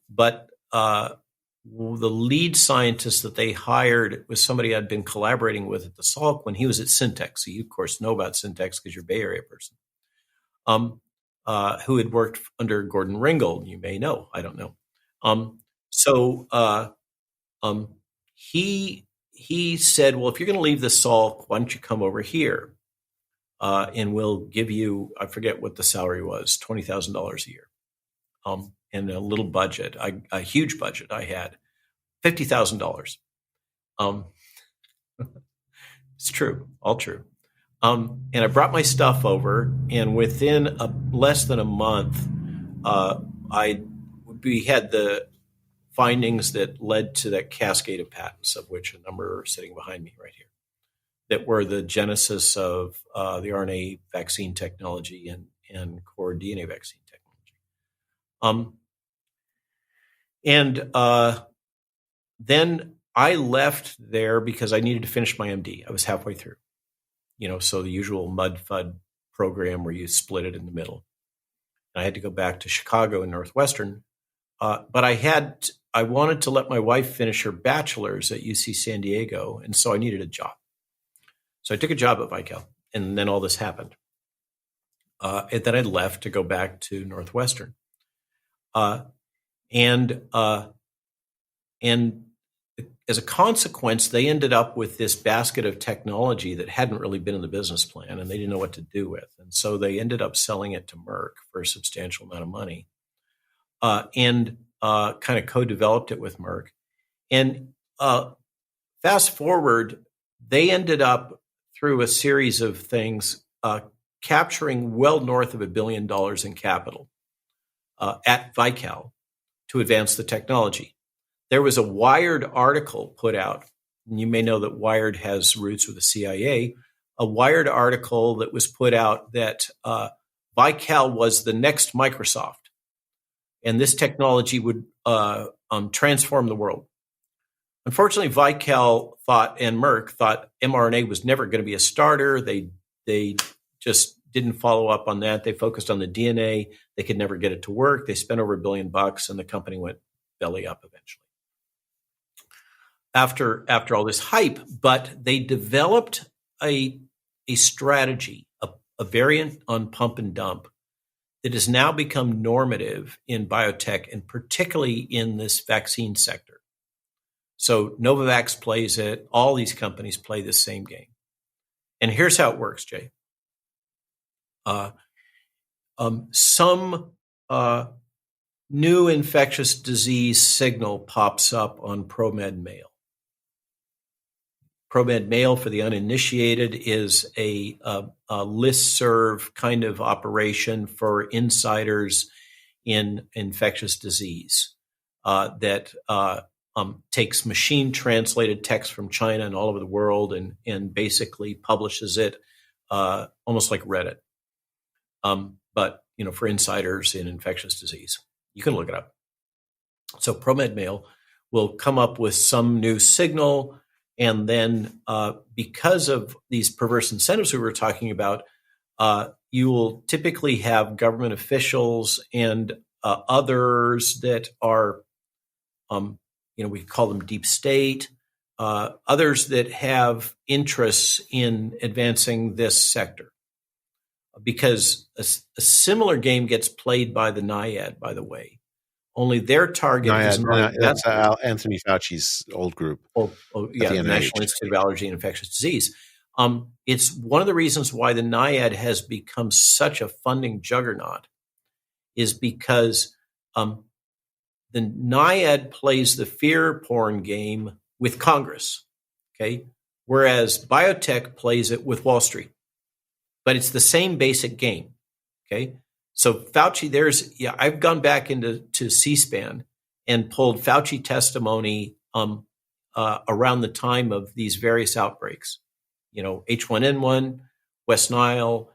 But the lead scientist that they hired was somebody I'd been collaborating with at the Salk when he was at Syntex. So you, of course, know about Syntex because you're a Bay Area person. Who had worked under Gordon Ringgold. You may know. I don't know. He he said, well, if you're going to leave the Salk, why don't you come over here? And we'll give you, I forget what the salary was, $20,000 a year. And a little budget, a huge budget I had, $50,000. It's true, all true. And I brought my stuff over, and within less than a month, we had the findings that led to that cascade of patents, of which a number are sitting behind me right here, that were the genesis of the RNA vaccine technology and core DNA vaccine technology. Then I left there because I needed to finish my MD. I was halfway through, so the usual mud-fud program where you split it in the middle. And I had to go back to Chicago and Northwestern. But I wanted to let my wife finish her bachelor's at UC San Diego, and so I needed a job. So I took a job at Vical, and then all this happened. And then I left to go back to Northwestern. And as a consequence, they ended up with this basket of technology that hadn't really been in the business plan, and they didn't know what to do with. And so they ended up selling it to Merck for a substantial amount of money, and kind of co-developed it with Merck. And fast forward, they ended up, through a series of things, capturing well north of $1 billion in capital at Vical to advance the technology. There was a Wired article put out, and you may know that Wired has roots with the CIA, a Wired article that was put out that Vical was the next Microsoft, and this technology would transform the world. Unfortunately, Vical thought, and Merck thought, mRNA was never going to be a starter. They just didn't follow up on that. They focused on the DNA. They could never get it to work. They spent over $1 billion, and the company went belly up eventually. After all this hype, but they developed a strategy, a variant on pump and dump that has now become normative in biotech, and particularly in this vaccine sector. So Novavax plays it. All these companies play the same game. And here's how it works, Jay. Some new infectious disease signal pops up on ProMed Mail. ProMed Mail, for the uninitiated, is a listserv kind of operation for insiders in infectious disease that takes machine-translated text from China and all over the world and basically publishes it almost like Reddit, but for insiders in infectious disease. You can look it up. So ProMed Mail will come up with some new signal, and then because of these perverse incentives we were talking about, you will typically have government officials and others that are, we call them deep state, others that have interests in advancing this sector. Because a similar game gets played by the NIAID, by the way. Only their target is not. That's Anthony Fauci's old group. The National Institute of Allergy and Infectious Disease. It's one of the reasons why the NIAID has become such a funding juggernaut, is because the NIAID plays the fear porn game with Congress, okay, whereas biotech plays it with Wall Street. But it's the same basic game, okay? So Fauci, I've gone back into C-SPAN and pulled Fauci testimony around the time of these various outbreaks, H1N1, West Nile,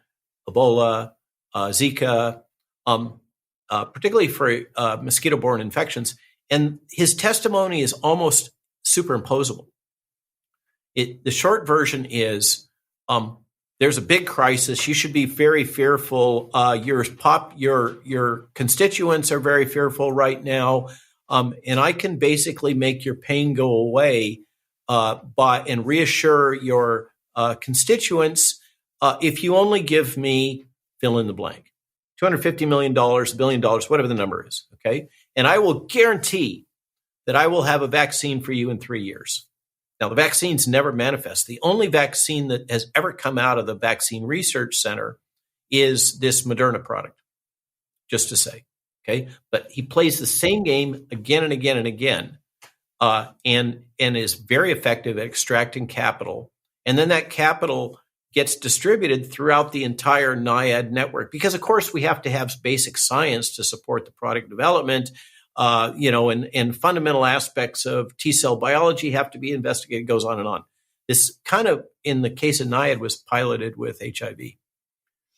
Ebola, Zika, particularly for mosquito-borne infections. And his testimony is almost superimposable. The short version is, there's a big crisis. You should be very fearful. Your constituents are very fearful right now, and I can basically make your pain go away and reassure your constituents if you only give me fill in the blank, $250 million, $1 billion, whatever the number is. Okay, and I will guarantee that I will have a vaccine for you in 3 years. Now, the vaccines never manifest. The only vaccine that has ever come out of the Vaccine Research Center is this Moderna product, just to say, okay? But he plays the same game again and again and again, and is very effective at extracting capital. And then that capital gets distributed throughout the entire NIAID network, because, of course, we have to have basic science to support the product development, and fundamental aspects of T-cell biology have to be investigated. It goes on and on. This kind of, in the case of NIAID, was piloted with HIV.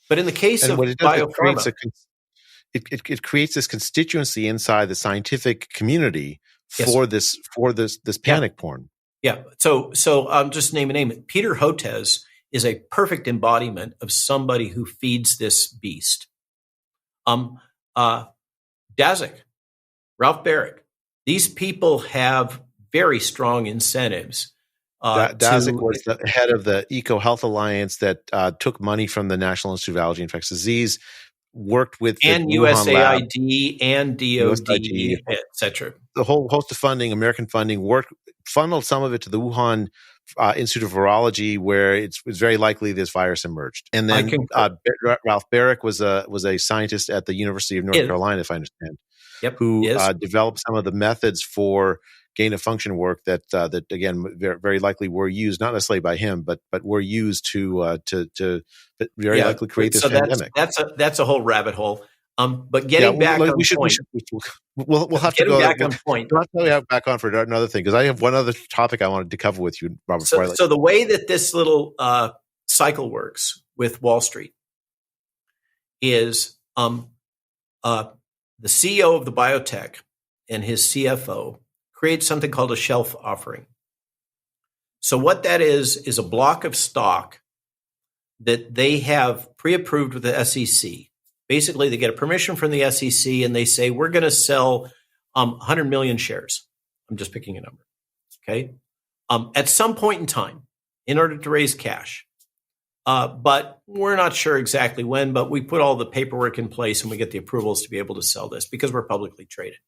But in the case of biopharma, it creates this constituency inside the scientific community for this panic porn. Yeah. So just name a name. Peter Hotez is a perfect embodiment of somebody who feeds this beast. Daszak, Ralph Barrick, these people have very strong incentives. Daszak was the head of the Eco Health Alliance that took money from the National Institute of Allergy and Infectious Disease, worked with and USAID and DOD, etc. The whole host of funding, American funding, funneled some of it to the Wuhan Institute of Virology, where it's very likely this virus emerged. And then Ralph Barrick was a scientist at the University of North Carolina, if I understand, who developed some of the methods for gain of function work that again very likely were used, not necessarily by him, but were used to very likely create this pandemic. That's a whole rabbit hole. But getting back on point, we'll have to go back on point. We'll have to have back on for another thing, because I have one other topic I wanted to cover with you, Robert. So the way that this little cycle works with Wall Street is the CEO of the biotech and his CFO create something called a shelf offering. So what that is a block of stock that they have pre-approved with the SEC. Basically, they get a permission from the SEC and they say, we're going to sell 100 million shares. I'm just picking a number. Okay. At some point in time, in order to raise cash. But we're not sure exactly when, but we put all the paperwork in place and we get the approvals to be able to sell this because we're publicly traded.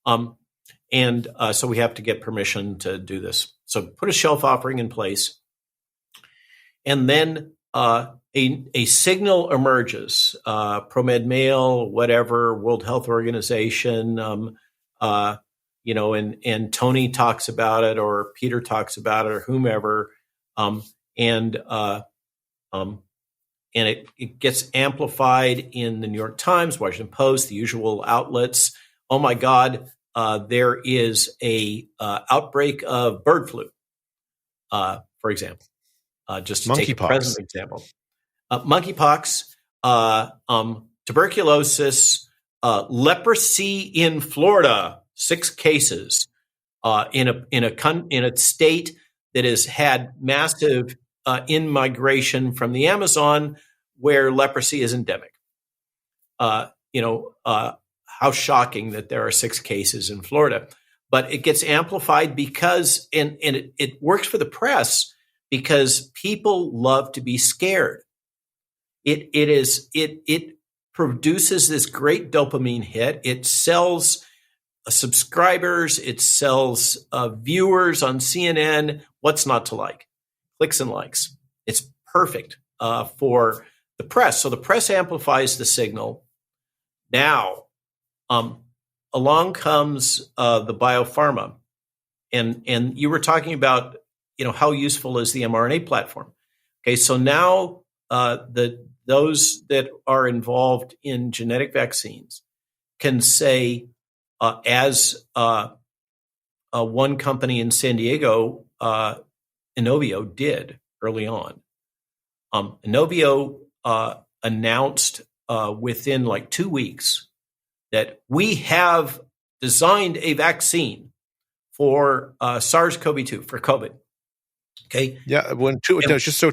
So we have to get permission to do this. So put a shelf offering in place. And then a signal emerges, ProMed Mail, whatever, World Health Organization, and Tony talks about it, or Peter talks about it, or whomever, and it gets amplified in the New York Times, Washington Post, the usual outlets. Oh my God, there is a outbreak of bird flu, for example. Just to take a present example. Monkeypox, tuberculosis, leprosy in Florida, 6 cases in a state that has had massive in-migration from the Amazon, where leprosy is endemic. How shocking that there are 6 cases in Florida, but it gets amplified because, and it works for the press because people love to be scared. It produces this great dopamine hit. It sells subscribers. It sells viewers on CNN. What's not to like? Clicks and likes. It's perfect for the press. So the press amplifies the signal. Now, along comes the biopharma, and you were talking about how useful is the mRNA platform. Okay, so now those that are involved in genetic vaccines can say, as one company in San Diego, Inovio, did early on. Inovio announced within like 2 weeks that we have designed a vaccine for SARS-CoV-2, for COVID. Okay. Yeah. Just so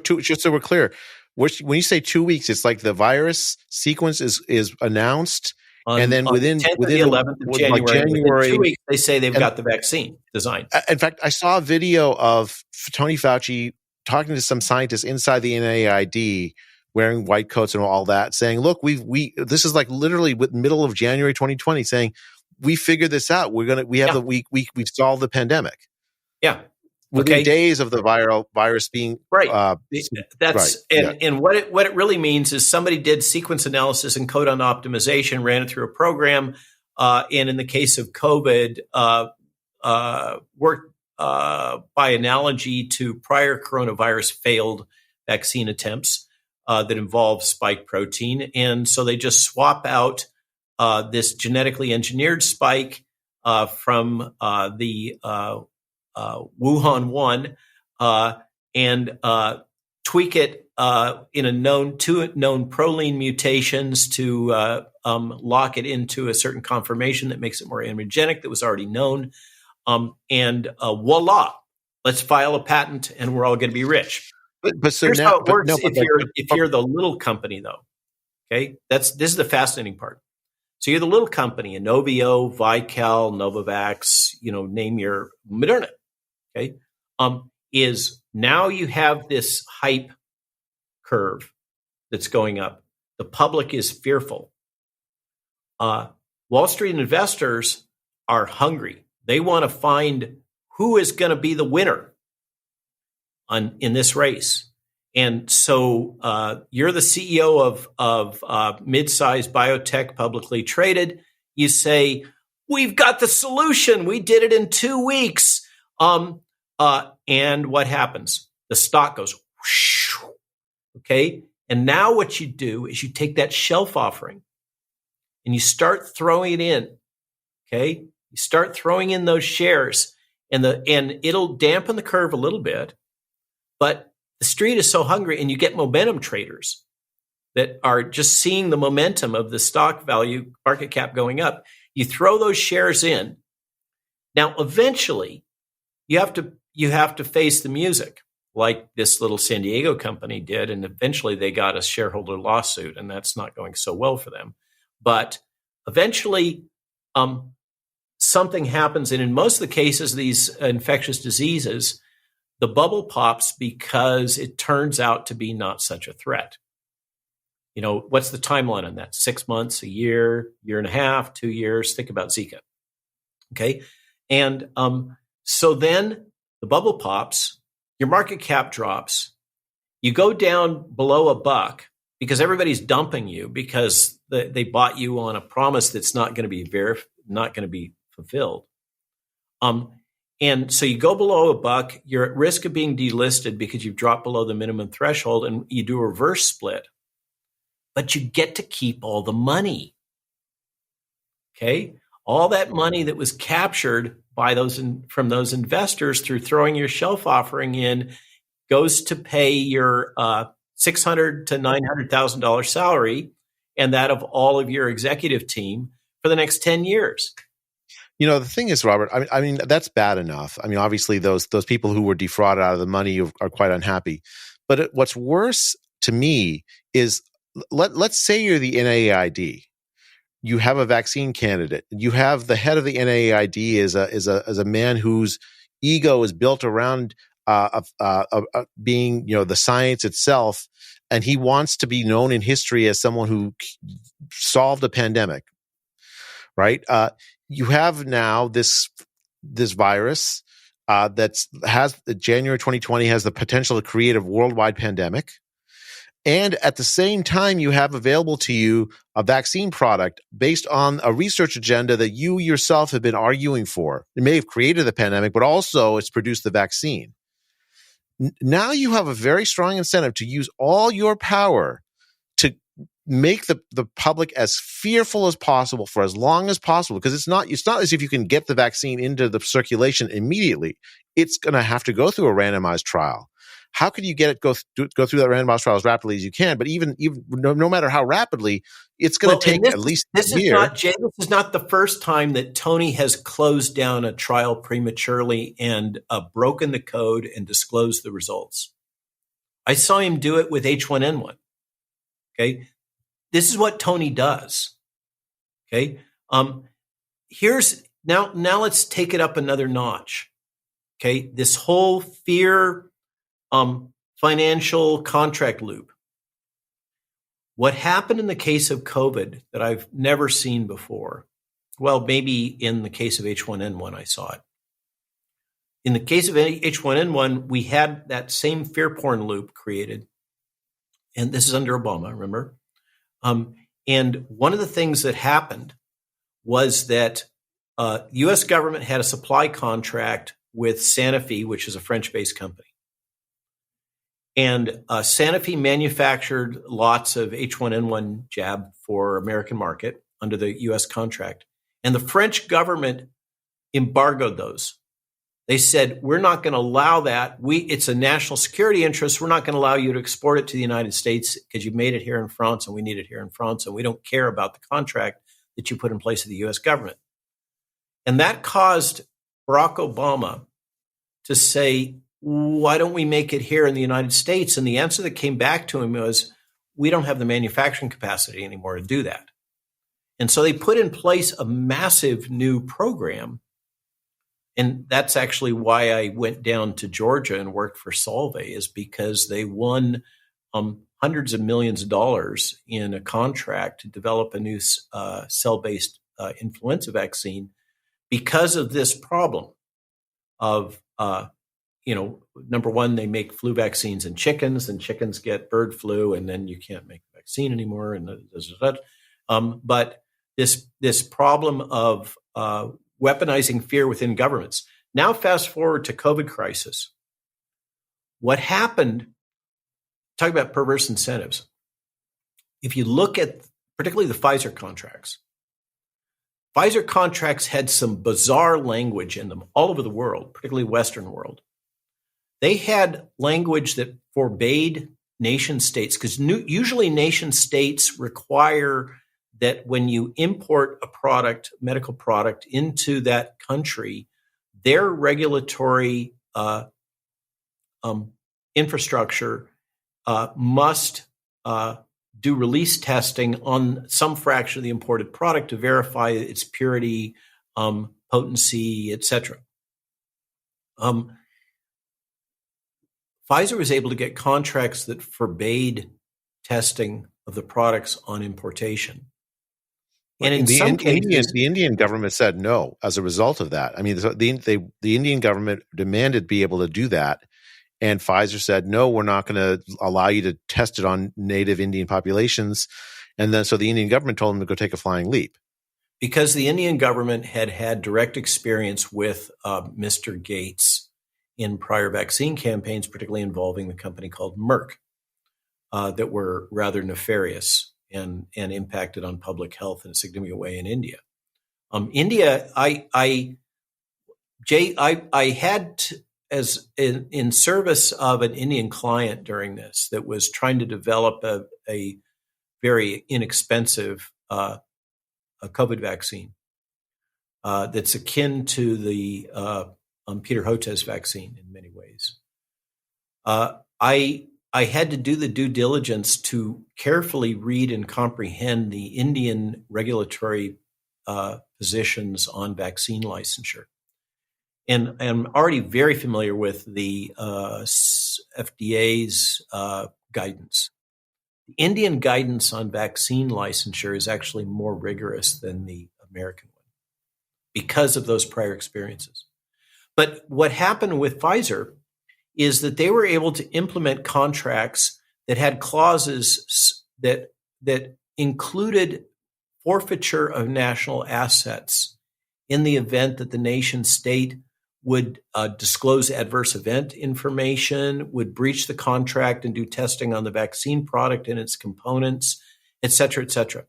we're clear, when you say 2 weeks, it's like the virus sequence is announced, and then within the 11th of January, 2 weeks, they say they've got the vaccine designed. In fact, I saw a video of Tony Fauci talking to some scientists inside the NIAID, wearing white coats and all that, saying, "Look, this is like literally middle of January 2020, saying we figured this out. We've solved the pandemic." Yeah. within days of the virus being right. Right. And what it really means is somebody did sequence analysis and codon optimization, ran it through a program, and in the case of COVID, worked by analogy to prior coronavirus failed vaccine attempts that involve spike protein, and so they just swap out this genetically engineered spike from the Wuhan one, and tweak it in a known proline mutations to lock it into a certain conformation that makes it more immunogenic that was already known. And voila, let's file a patent and we're all going to be rich. But so here's now, how it works if you're the little company, though. Okay, this is the fascinating part. So you're the little company, Inovio, Vical, Novavax, name your Moderna. Okay, is now you have this hype curve that's going up. The public is fearful. Wall Street investors are hungry. They want to find who is going to be the winner in this race. And so you're the CEO of mid-sized biotech, publicly traded. You say, we've got the solution. We did it in 2 weeks. And what happens? The stock goes, whoosh, okay? And now what you do is you take that shelf offering and you start throwing it in, okay? You start throwing in those shares and it'll dampen the curve a little bit, but the street is so hungry, and you get momentum traders that are just seeing the momentum of the stock value, market cap going up. You throw those shares in. Now, eventually, you have to face the music, like this little San Diego company did, and eventually they got a shareholder lawsuit, and that's not going so well for them. But eventually, something happens, and in most of the cases, these infectious diseases, the bubble pops because it turns out to be not such a threat. What's the timeline on that? 6 months, a year, year and a half, 2 years. Think about Zika. Okay. And so then the bubble pops, your market cap drops, you go down below $1 because everybody's dumping you because they bought you on a promise that's not going to be fulfilled. And so you go below $1, you're at risk of being delisted because you've dropped below the minimum threshold, and you do a reverse split. But you get to keep all the money. Okay? All that money that was captured by from those investors through throwing your shelf offering in goes to pay your $600,000 to $900,000 salary and that of all of your executive team for the next 10 years. The thing is, Robert, I mean, that's bad enough. I mean, obviously, those people who were defrauded out of the money are quite unhappy. But what's worse to me is, let's say you're the NIAID. You have a vaccine candidate. You have the head of the NIAID is a man whose ego is built around being, the science itself, and he wants to be known in history as someone who solved a pandemic, right? You have now this virus has January 2020 has the potential to create a worldwide pandemic. And at the same time, you have available to you a vaccine product based on a research agenda that you yourself have been arguing for. It may have created the pandemic, but also it's produced the vaccine. Now you have a very strong incentive to use all your power to make the public as fearful as possible for as long as possible, because it's not as if you can get the vaccine into the circulation immediately. It's going to have to go through a randomized trial. How can you get it go through that randomized trial as rapidly as you can? But even no matter how rapidly, it's going to take at least a year. This is not the first time that Tony has closed down a trial prematurely and broken the code and disclosed the results. I saw him do it with H1N1. Okay. This is what Tony does. Okay. Now let's take it up another notch. Okay. This whole fear, financial contract loop. What happened in the case of COVID that I've never seen before? Well, maybe in the case of H1N1, I saw it. In the case of H1N1, we had that same fear porn loop created. And this is under Obama, remember? And one of the things that happened was that U.S. government had a supply contract with Sanofi, which is a French-based company. And Sanofi manufactured lots of H1N1 jab for American market under the U.S. contract. And the French government embargoed those. They said, we're not going to allow that. It's a national security interest. We're not going to allow you to export it to the United States because you've made it here in France and we need it here in France. And we don't care about the contract that you put in place of the U.S. government. And that caused Barack Obama to say, why don't we make it here in the United States? And the answer that came back to him was, we don't have the manufacturing capacity anymore to do that. And so they put in place a massive new program. And that's actually why I went down to Georgia and worked for Solvay, is because they won hundreds of millions of dollars in a contract to develop a new cell-based influenza vaccine because of this problem of, number one, they make flu vaccines in chickens, and chickens get bird flu, and then you can't make the vaccine anymore. But this problem of weaponizing fear within governments. Now, fast forward to COVID crisis. What happened, talk about perverse incentives. If you look at particularly the Pfizer contracts had some bizarre language in them all over the world, particularly Western world. They had language that forbade nation states, because usually nation states require that when you import a product, medical product, into that country, their regulatory infrastructure must do release testing on some fraction of the imported product to verify its purity, potency, etc. Pfizer was able to get contracts that forbade testing of the products on importation. And in some cases, the Indian government said no as a result of that. I mean, the Indian government demanded be able to do that, and Pfizer said no, we're not going to allow you to test it on native Indian populations. And then so the Indian government told them to go take a flying leap. Because the Indian government had direct experience with Mr. Gates in prior vaccine campaigns, particularly involving the company called Merck, that were rather nefarious and impacted on public health in a significant way in India. India, I had as in service of an Indian client during this that was trying to develop a very inexpensive COVID vaccine that's akin to the Peter Hotez vaccine in many ways. I had to do the due diligence to carefully read and comprehend the Indian regulatory positions on vaccine licensure. And I'm already very familiar with the FDA's guidance. The Indian guidance on vaccine licensure is actually more rigorous than the American one because of those prior experiences. But what happened with Pfizer is that they were able to implement contracts that had clauses that included forfeiture of national assets in the event that the nation state would disclose adverse event information, would breach the contract and do testing on the vaccine product and its components, et cetera, et cetera.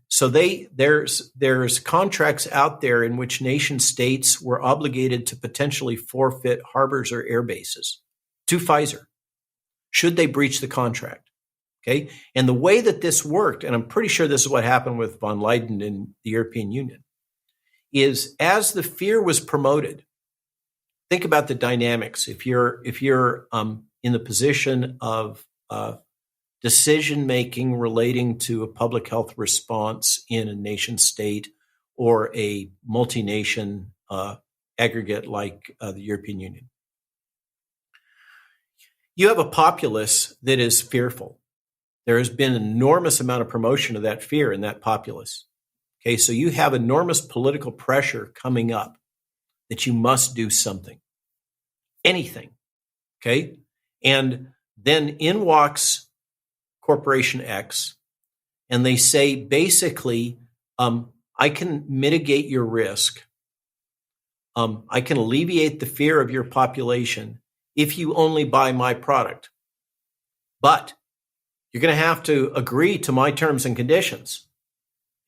So there's contracts out there in which nation states were obligated to potentially forfeit harbors or air bases to Pfizer should they breach the contract. Okay, and the way that this worked, and I'm pretty sure this is what happened with von Leiden in the European Union, is as the fear was promoted. Think about the dynamics. If you're in the position of decision-making relating to a public health response in a nation state or a multi-nation aggregate like the European Union. You have a populace that is fearful. There has been an enormous amount of promotion of that fear in that populace. Okay, so you have enormous political pressure coming up that you must do something, anything. Okay. And then in walks Corporation X, and they say basically, I can mitigate your risk. I can alleviate the fear of your population if you only buy my product. But you're going to have to agree to my terms and conditions.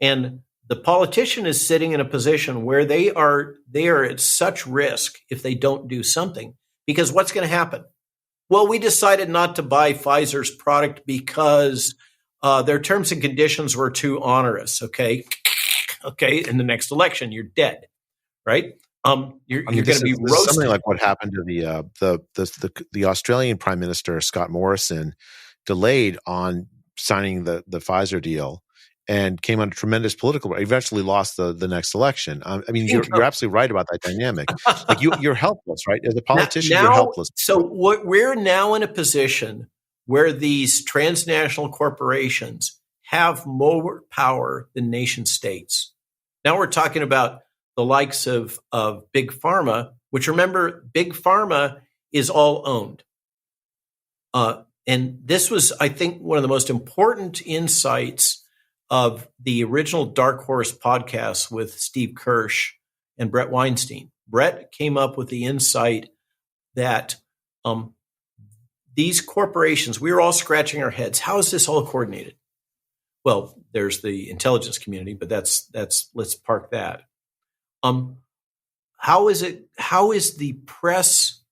And the politician is sitting in a position where they are at such risk if they don't do something. Because what's going to happen? Well, we decided not to buy Pfizer's product because their terms and conditions were too onerous. Okay. In the next election, you're dead, right? You're going to be roasted. Something like what happened to the Australian Prime Minister Scott Morrison, delayed on signing the Pfizer deal and came under tremendous political. Eventually lost the next election. I mean, you're absolutely right about that dynamic. Like you're helpless, right? As a politician, you're helpless. So we're now in a position where these transnational corporations have more power than nation states. Now we're talking about the likes of Big Pharma, which, remember, Big Pharma is all owned. And this was, I think, one of the most important insights of the original Dark Horse podcast with Steve Kirsch and Brett Weinstein. Brett came up with the insight that these corporations, we were all scratching our heads. How is this all coordinated? Well, there's the intelligence community, but that's let's park that. How is the press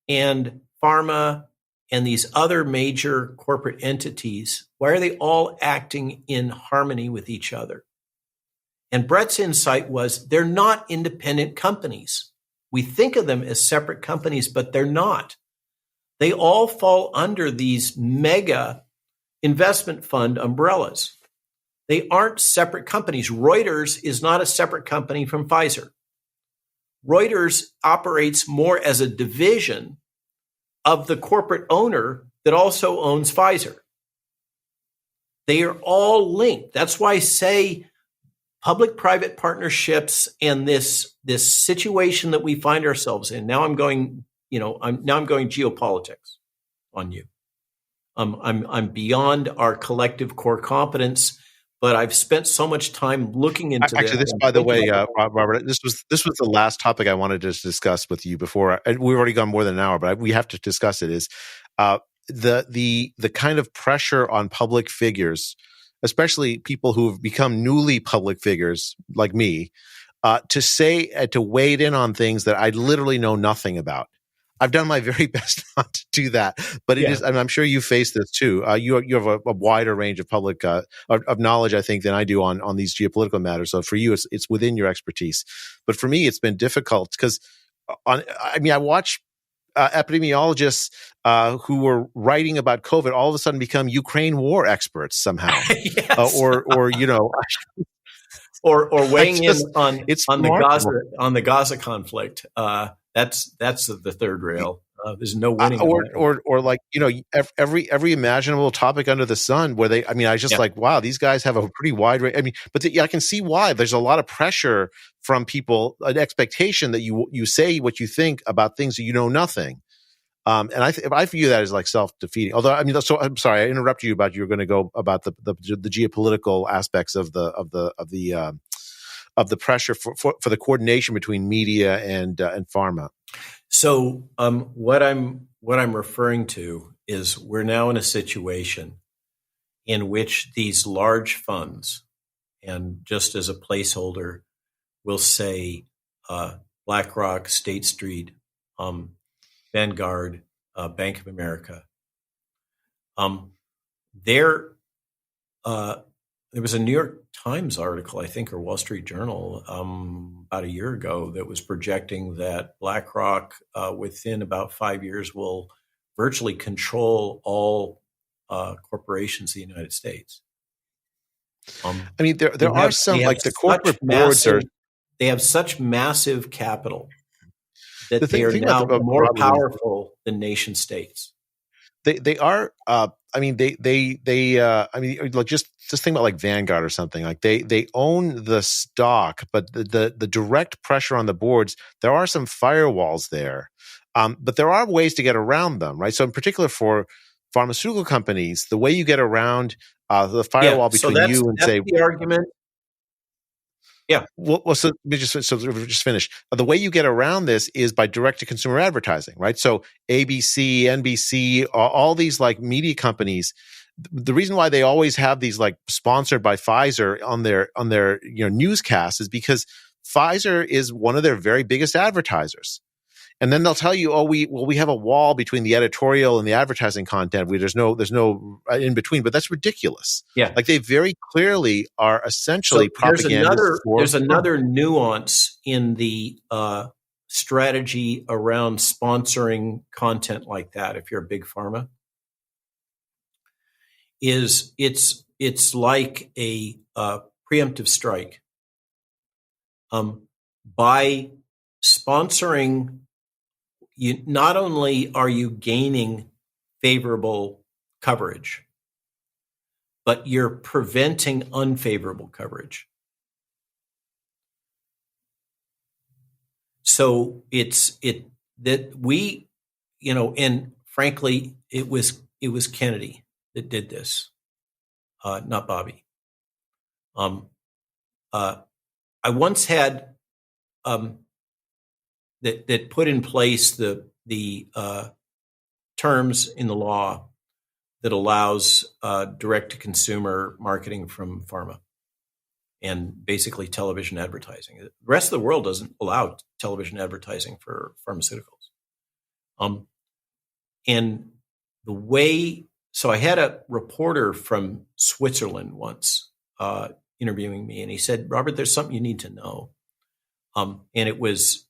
and pharma and these other major corporate entities, why are they all acting in harmony with each other? And Brett's insight was they're not independent companies. We think of them as separate companies, but they're not. They all fall under these mega investment fund umbrellas. They aren't separate companies. Reuters is not a separate company from Pfizer. Reuters operates more as a division of the corporate owner that also owns Pfizer. They are all linked. That's why I say public-private partnerships and this situation that we find ourselves in. Now I'm going geopolitics on you. I'm beyond our collective core competence, but I've spent so much time looking into this. By the way, Robert, this was the last topic I wanted to discuss with you before. We've already gone more than an hour, but we have to discuss it. Is the kind of pressure on public figures, especially people who have become newly public figures like me, to wade in on things that I literally know nothing about. I've done my very best not to do that, but it is, and I'm sure you face this too. You have a wider range of public of knowledge, I think, than I do on these geopolitical matters. So for you, it's within your expertise. But for me, it's been difficult because I watch epidemiologists who were writing about COVID all of a sudden become Ukraine war experts somehow, yes. or weighing in on the Gaza conflict. That's the third rail. There's no winning. Or like, every imaginable topic under the sun where like, wow, these guys have a pretty wide range. I mean, but I can see why there's a lot of pressure from people, an expectation that you say what you think about things that you know nothing. And I view that as like self-defeating. Although, so I'm sorry, I interrupted you about, you were going to go about the geopolitical aspects of the pressure for the coordination between media and pharma. So what I'm referring to is we're now in a situation in which these large funds, and just as a placeholder, we'll say BlackRock, State Street, Vanguard, Bank of America. There was a New York Times article, I think, or Wall Street Journal about a year ago that was projecting that BlackRock within about 5 years will virtually control all corporations in the United States. There are some, like the corporate boards they have such massive capital that they are now more powerful than nation states. They are. I mean, I mean, like just think about like Vanguard or something. Like they own the stock, but the direct pressure on the boards, there are some firewalls there, but there are ways to get around them, right? So in particular for pharmaceutical companies, the way you get around the firewall between you and that's say the argument. Yeah. Well, so let me just finish. The way you get around this is by direct-to-consumer advertising, right? So ABC, NBC, all these like media companies. The reason why they always have these like sponsored by Pfizer on their newscasts is because Pfizer is one of their very biggest advertisers. And then they'll tell you, we have a wall between the editorial and the advertising content. There's no in between, but that's ridiculous. Yeah. Like they very clearly are essentially propagandists. There's another nuance in the strategy around sponsoring content like that. If you're a big pharma, it's like a preemptive strike. By sponsoring, you not only are you gaining favorable coverage, but you're preventing unfavorable coverage. So and frankly, it was Kennedy that did this, not Bobby. I once had that put in place the terms in the law that allows direct-to-consumer marketing from pharma and basically television advertising. The rest of the world doesn't allow television advertising for pharmaceuticals. And the way, so I had a reporter from Switzerland once interviewing me, and he said, "Robert, there's something you need to know." And it was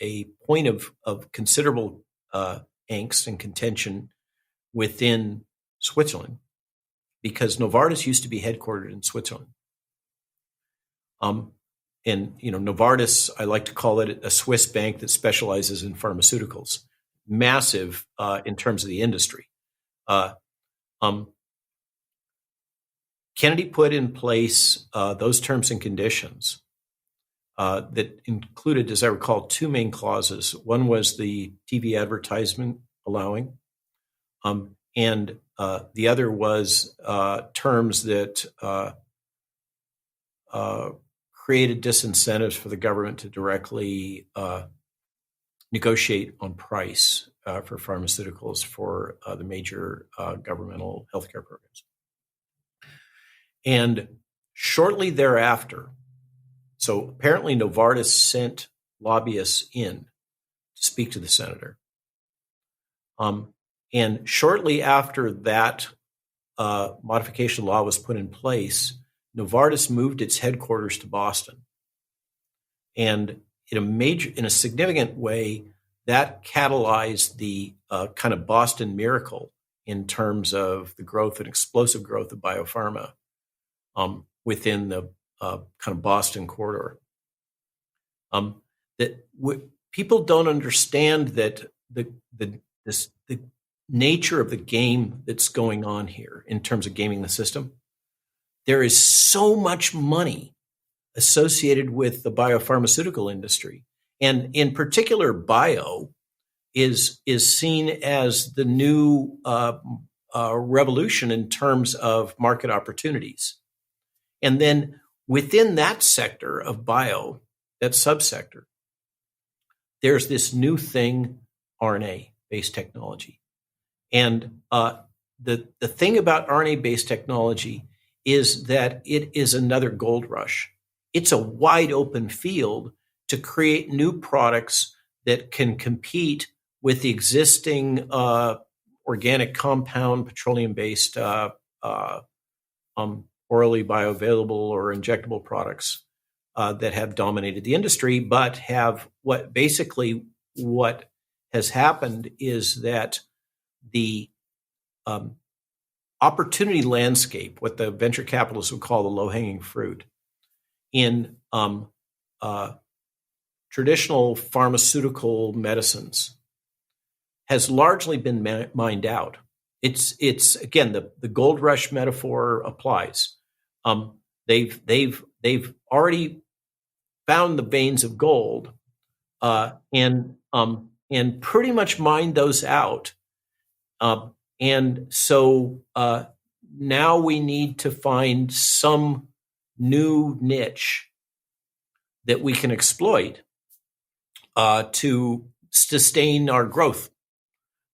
a point of considerable angst and contention within Switzerland, because Novartis used to be headquartered in Switzerland. And Novartis, I like to call it a Swiss bank that specializes in pharmaceuticals, massive in terms of the industry. Kennedy put in place those terms and conditions that included, as I recall, two main clauses. One was the TV advertisement allowing, and the other was terms that created disincentives for the government to directly negotiate on price for pharmaceuticals for the major governmental healthcare programs. And shortly thereafter, so apparently Novartis sent lobbyists in to speak to the senator. And shortly after that modification law was put in place, Novartis moved its headquarters to Boston. And in a significant way, that catalyzed the kind of Boston miracle in terms of the growth and explosive growth of biopharma within the kind of Boston corridor. People don't understand that the nature of the game that's going on here in terms of gaming the system. There is so much money associated with the biopharmaceutical industry, and in particular, bio is seen as the new revolution in terms of market opportunities. And then within that sector of bio, that subsector, there's this new thing, RNA-based technology. And the thing about RNA-based technology is that it is another gold rush. It's a wide open field to create new products that can compete with the existing organic compound, petroleum-based, orally bioavailable or injectable products that have dominated the industry, but have what has happened is that the opportunity landscape, what the venture capitalists would call the low-hanging fruit, in traditional pharmaceutical medicines has largely been mined out. It's again, the gold rush metaphor applies. They've already found the veins of gold, and pretty much mined those out. And so now we need to find some new niche that we can exploit to sustain our growth,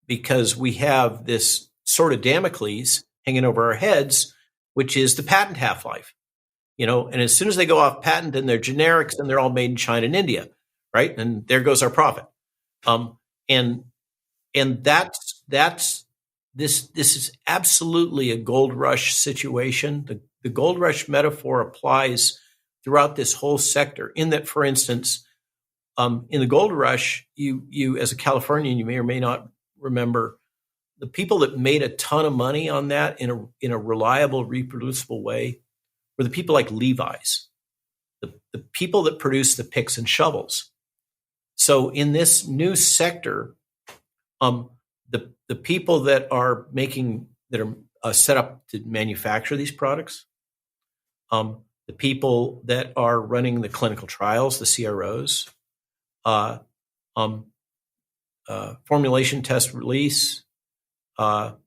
because we have this sort of Damocles hanging over our heads, which is the patent half-life. And as soon as they go off patent and they're generics, then they're all made in China and India, right? And there goes our profit. And that's this is absolutely a gold rush situation. The gold rush metaphor applies throughout this whole sector. In that, for instance, in the gold rush, you as a Californian, you may or may not remember, the people that made a ton of money on that in a reliable, reproducible way were the people like Levi's, the people that produce the picks and shovels. So in this new sector, the people that are set up to manufacture these products, the people that are running the clinical trials, the CROs, formulation test release, the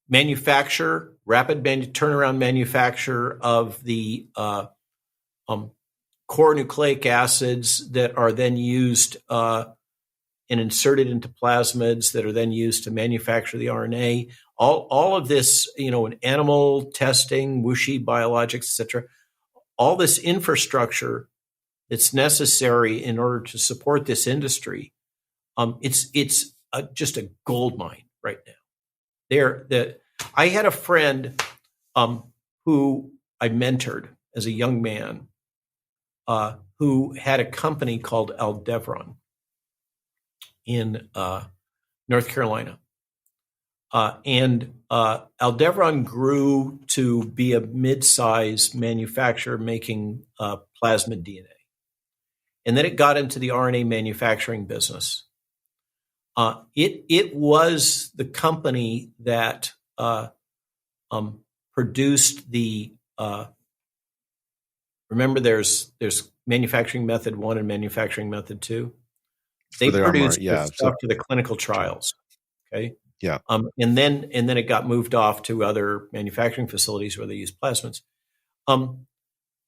manufacture, rapid turnaround manufacture of the core nucleic acids that are then used and inserted into plasmids that are then used to manufacture the RNA. All of this, in animal testing, WuXi biologics, etc. All this infrastructure that's necessary in order to support this industry, it's just a gold mine right now. I had a friend who I mentored as a young man, who had a company called Aldevron in North Carolina. And Aldevron grew to be a mid-size manufacturer making plasmid DNA. And then it got into the RNA manufacturing business. It was the company that produced the remember there's manufacturing method 1 and manufacturing method 2. They produced the stuff to the clinical trials. Okay. Yeah. And then it got moved off to other manufacturing facilities where they use plasmids.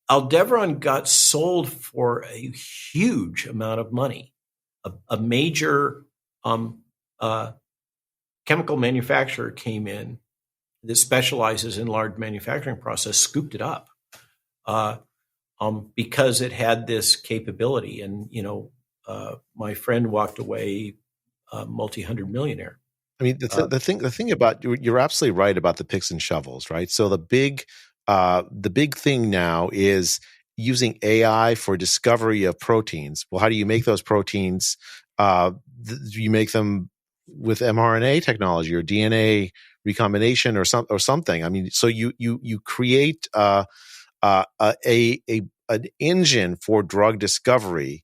Aldevron got sold for a huge amount of money. A major chemical manufacturer came in that specializes in large manufacturing process, scooped it up because it had this capability. And, my friend walked away multi-hundred millionaire. I mean, the thing about, you're absolutely right about the picks and shovels, right? So the big thing now is using AI for discovery of proteins. Well, how do you make those proteins? You make them with mRNA technology or DNA recombination or something. I mean, so you create an engine for drug discovery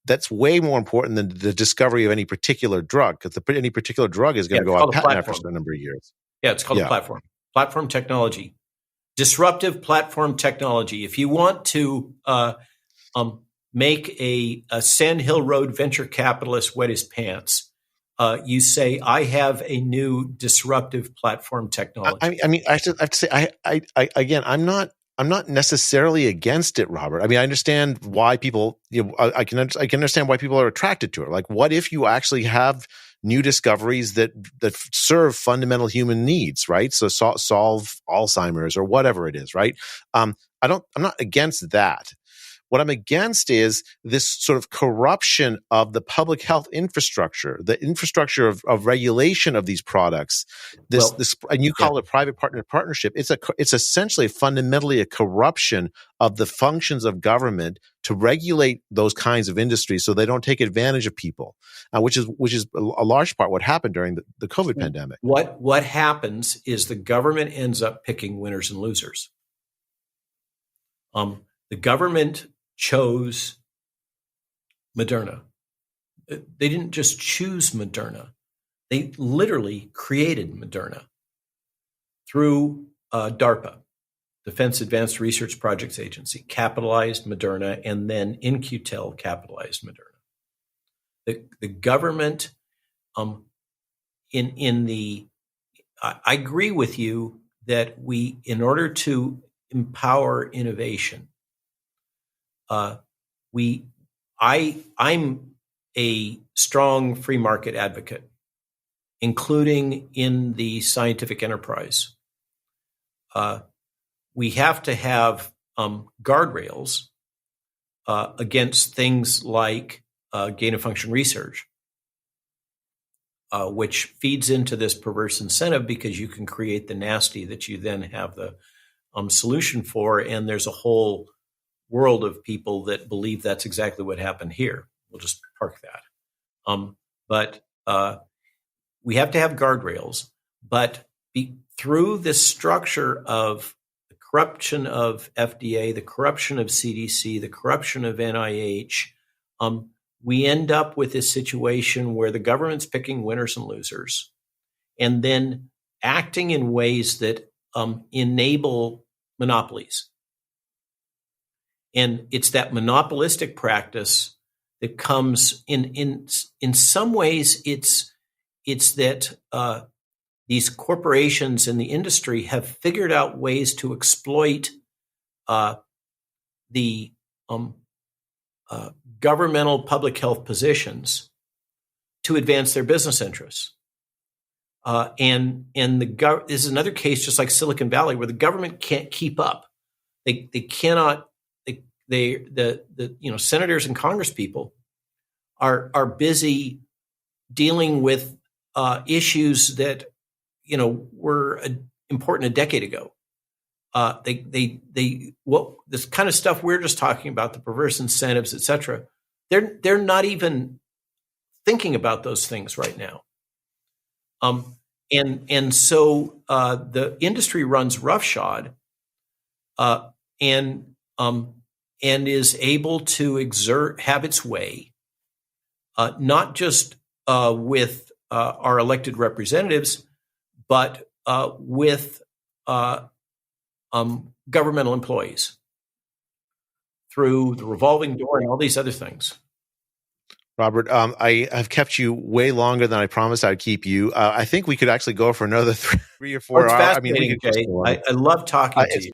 that's way more important than the discovery of any particular drug, because any particular drug is going to go out patent after a number of years. Yeah, it's called a platform technology, disruptive platform technology. If you want to make a Sand Hill Road venture capitalist wet his pants, you say, I have a new disruptive platform technology. I mean, I have to say, again, I'm not necessarily against it, Robert. I mean, I understand why people, I can understand why people are attracted to it. Like, what if you actually have new discoveries that serve fundamental human needs, right? So solve Alzheimer's or whatever it is, right? I'm not against that. What I'm against is this sort of corruption of the public health infrastructure, the infrastructure of regulation of these products. And you call it private partnership. It's essentially fundamentally a corruption of the functions of government to regulate those kinds of industries so they don't take advantage of people, which is a large part what happened during the COVID pandemic. What happens is the government ends up picking winners and losers. The government chose Moderna. They didn't just choose Moderna. They literally created Moderna through DARPA, Defense Advanced Research Projects Agency, capitalized Moderna, and then In-Q-Tel capitalized Moderna. The government, I agree with you that in order to empower innovation, I'm a strong free market advocate, including in the scientific enterprise. We have to have guardrails against things like gain-of-function research, which feeds into this perverse incentive because you can create the nasty that you then have the solution for, and there's a whole world of people that believe that's exactly what happened here. We'll just park that. But we have to have guardrails, but through this structure of the corruption of FDA, the corruption of CDC, the corruption of NIH, we end up with this situation where the government's picking winners and losers and then acting in ways that enable monopolies. And it's that monopolistic practice that comes in some ways, it's that these corporations in the industry have figured out ways to exploit the governmental public health positions to advance their business interests. And this is another case, just like Silicon Valley, where the government can't keep up. They cannot. The senators and congresspeople are busy dealing with issues that were important a decade ago. This kind of stuff we're just talking about, the perverse incentives, et cetera, they're not even thinking about those things right now. And so the industry runs roughshod, and is able to have its way, not just with our elected representatives, but with governmental employees through the revolving door and all these other things. Robert, I have kept you way longer than I promised I'd keep you. I think we could actually go for another 3 or 4 hours. Fascinating, Jay. I love talking to you.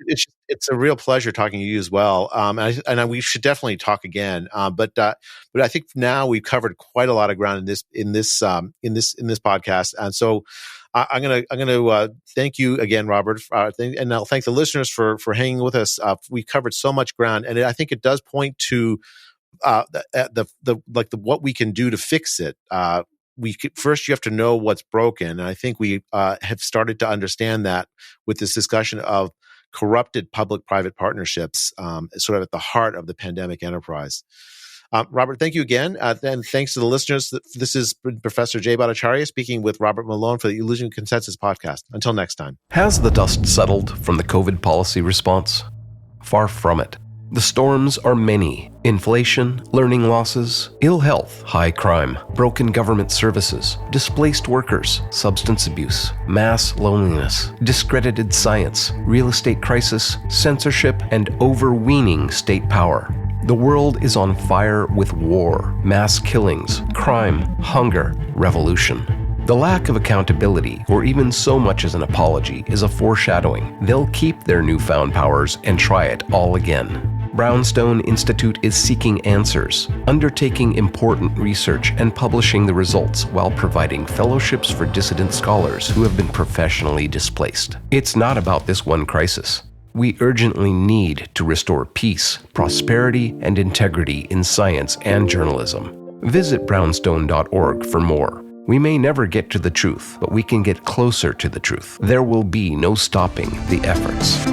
It's a real pleasure talking to you as well. And we should definitely talk again. But I think now we've covered quite a lot of ground in this podcast. And so I'm gonna thank you again, Robert, and I'll thank the listeners for hanging with us. We covered so much ground, and I think it does point to what we can do to fix it. First you have to know what's broken, and I think we have started to understand that with this discussion of corrupted public-private partnerships, sort of at the heart of the pandemic enterprise. Robert, thank you again, and thanks to the listeners. This is Professor Jay Bhattacharya speaking with Robert Malone for the Illusion Consensus podcast. Until next time. Has the dust settled from the COVID policy response? Far from it. The storms are many: inflation, learning losses, ill health, high crime, broken government services, displaced workers, substance abuse, mass loneliness, discredited science, real estate crisis, censorship, and overweening state power. The world is on fire with war, mass killings, crime, hunger, revolution. The lack of accountability, or even so much as an apology, is a foreshadowing. They'll keep their newfound powers and try it all again. Brownstone Institute is seeking answers, undertaking important research and publishing the results while providing fellowships for dissident scholars who have been professionally displaced. It's not about this one crisis. We urgently need to restore peace, prosperity, and integrity in science and journalism. Visit brownstone.org for more. We may never get to the truth, but we can get closer to the truth. There will be no stopping the efforts.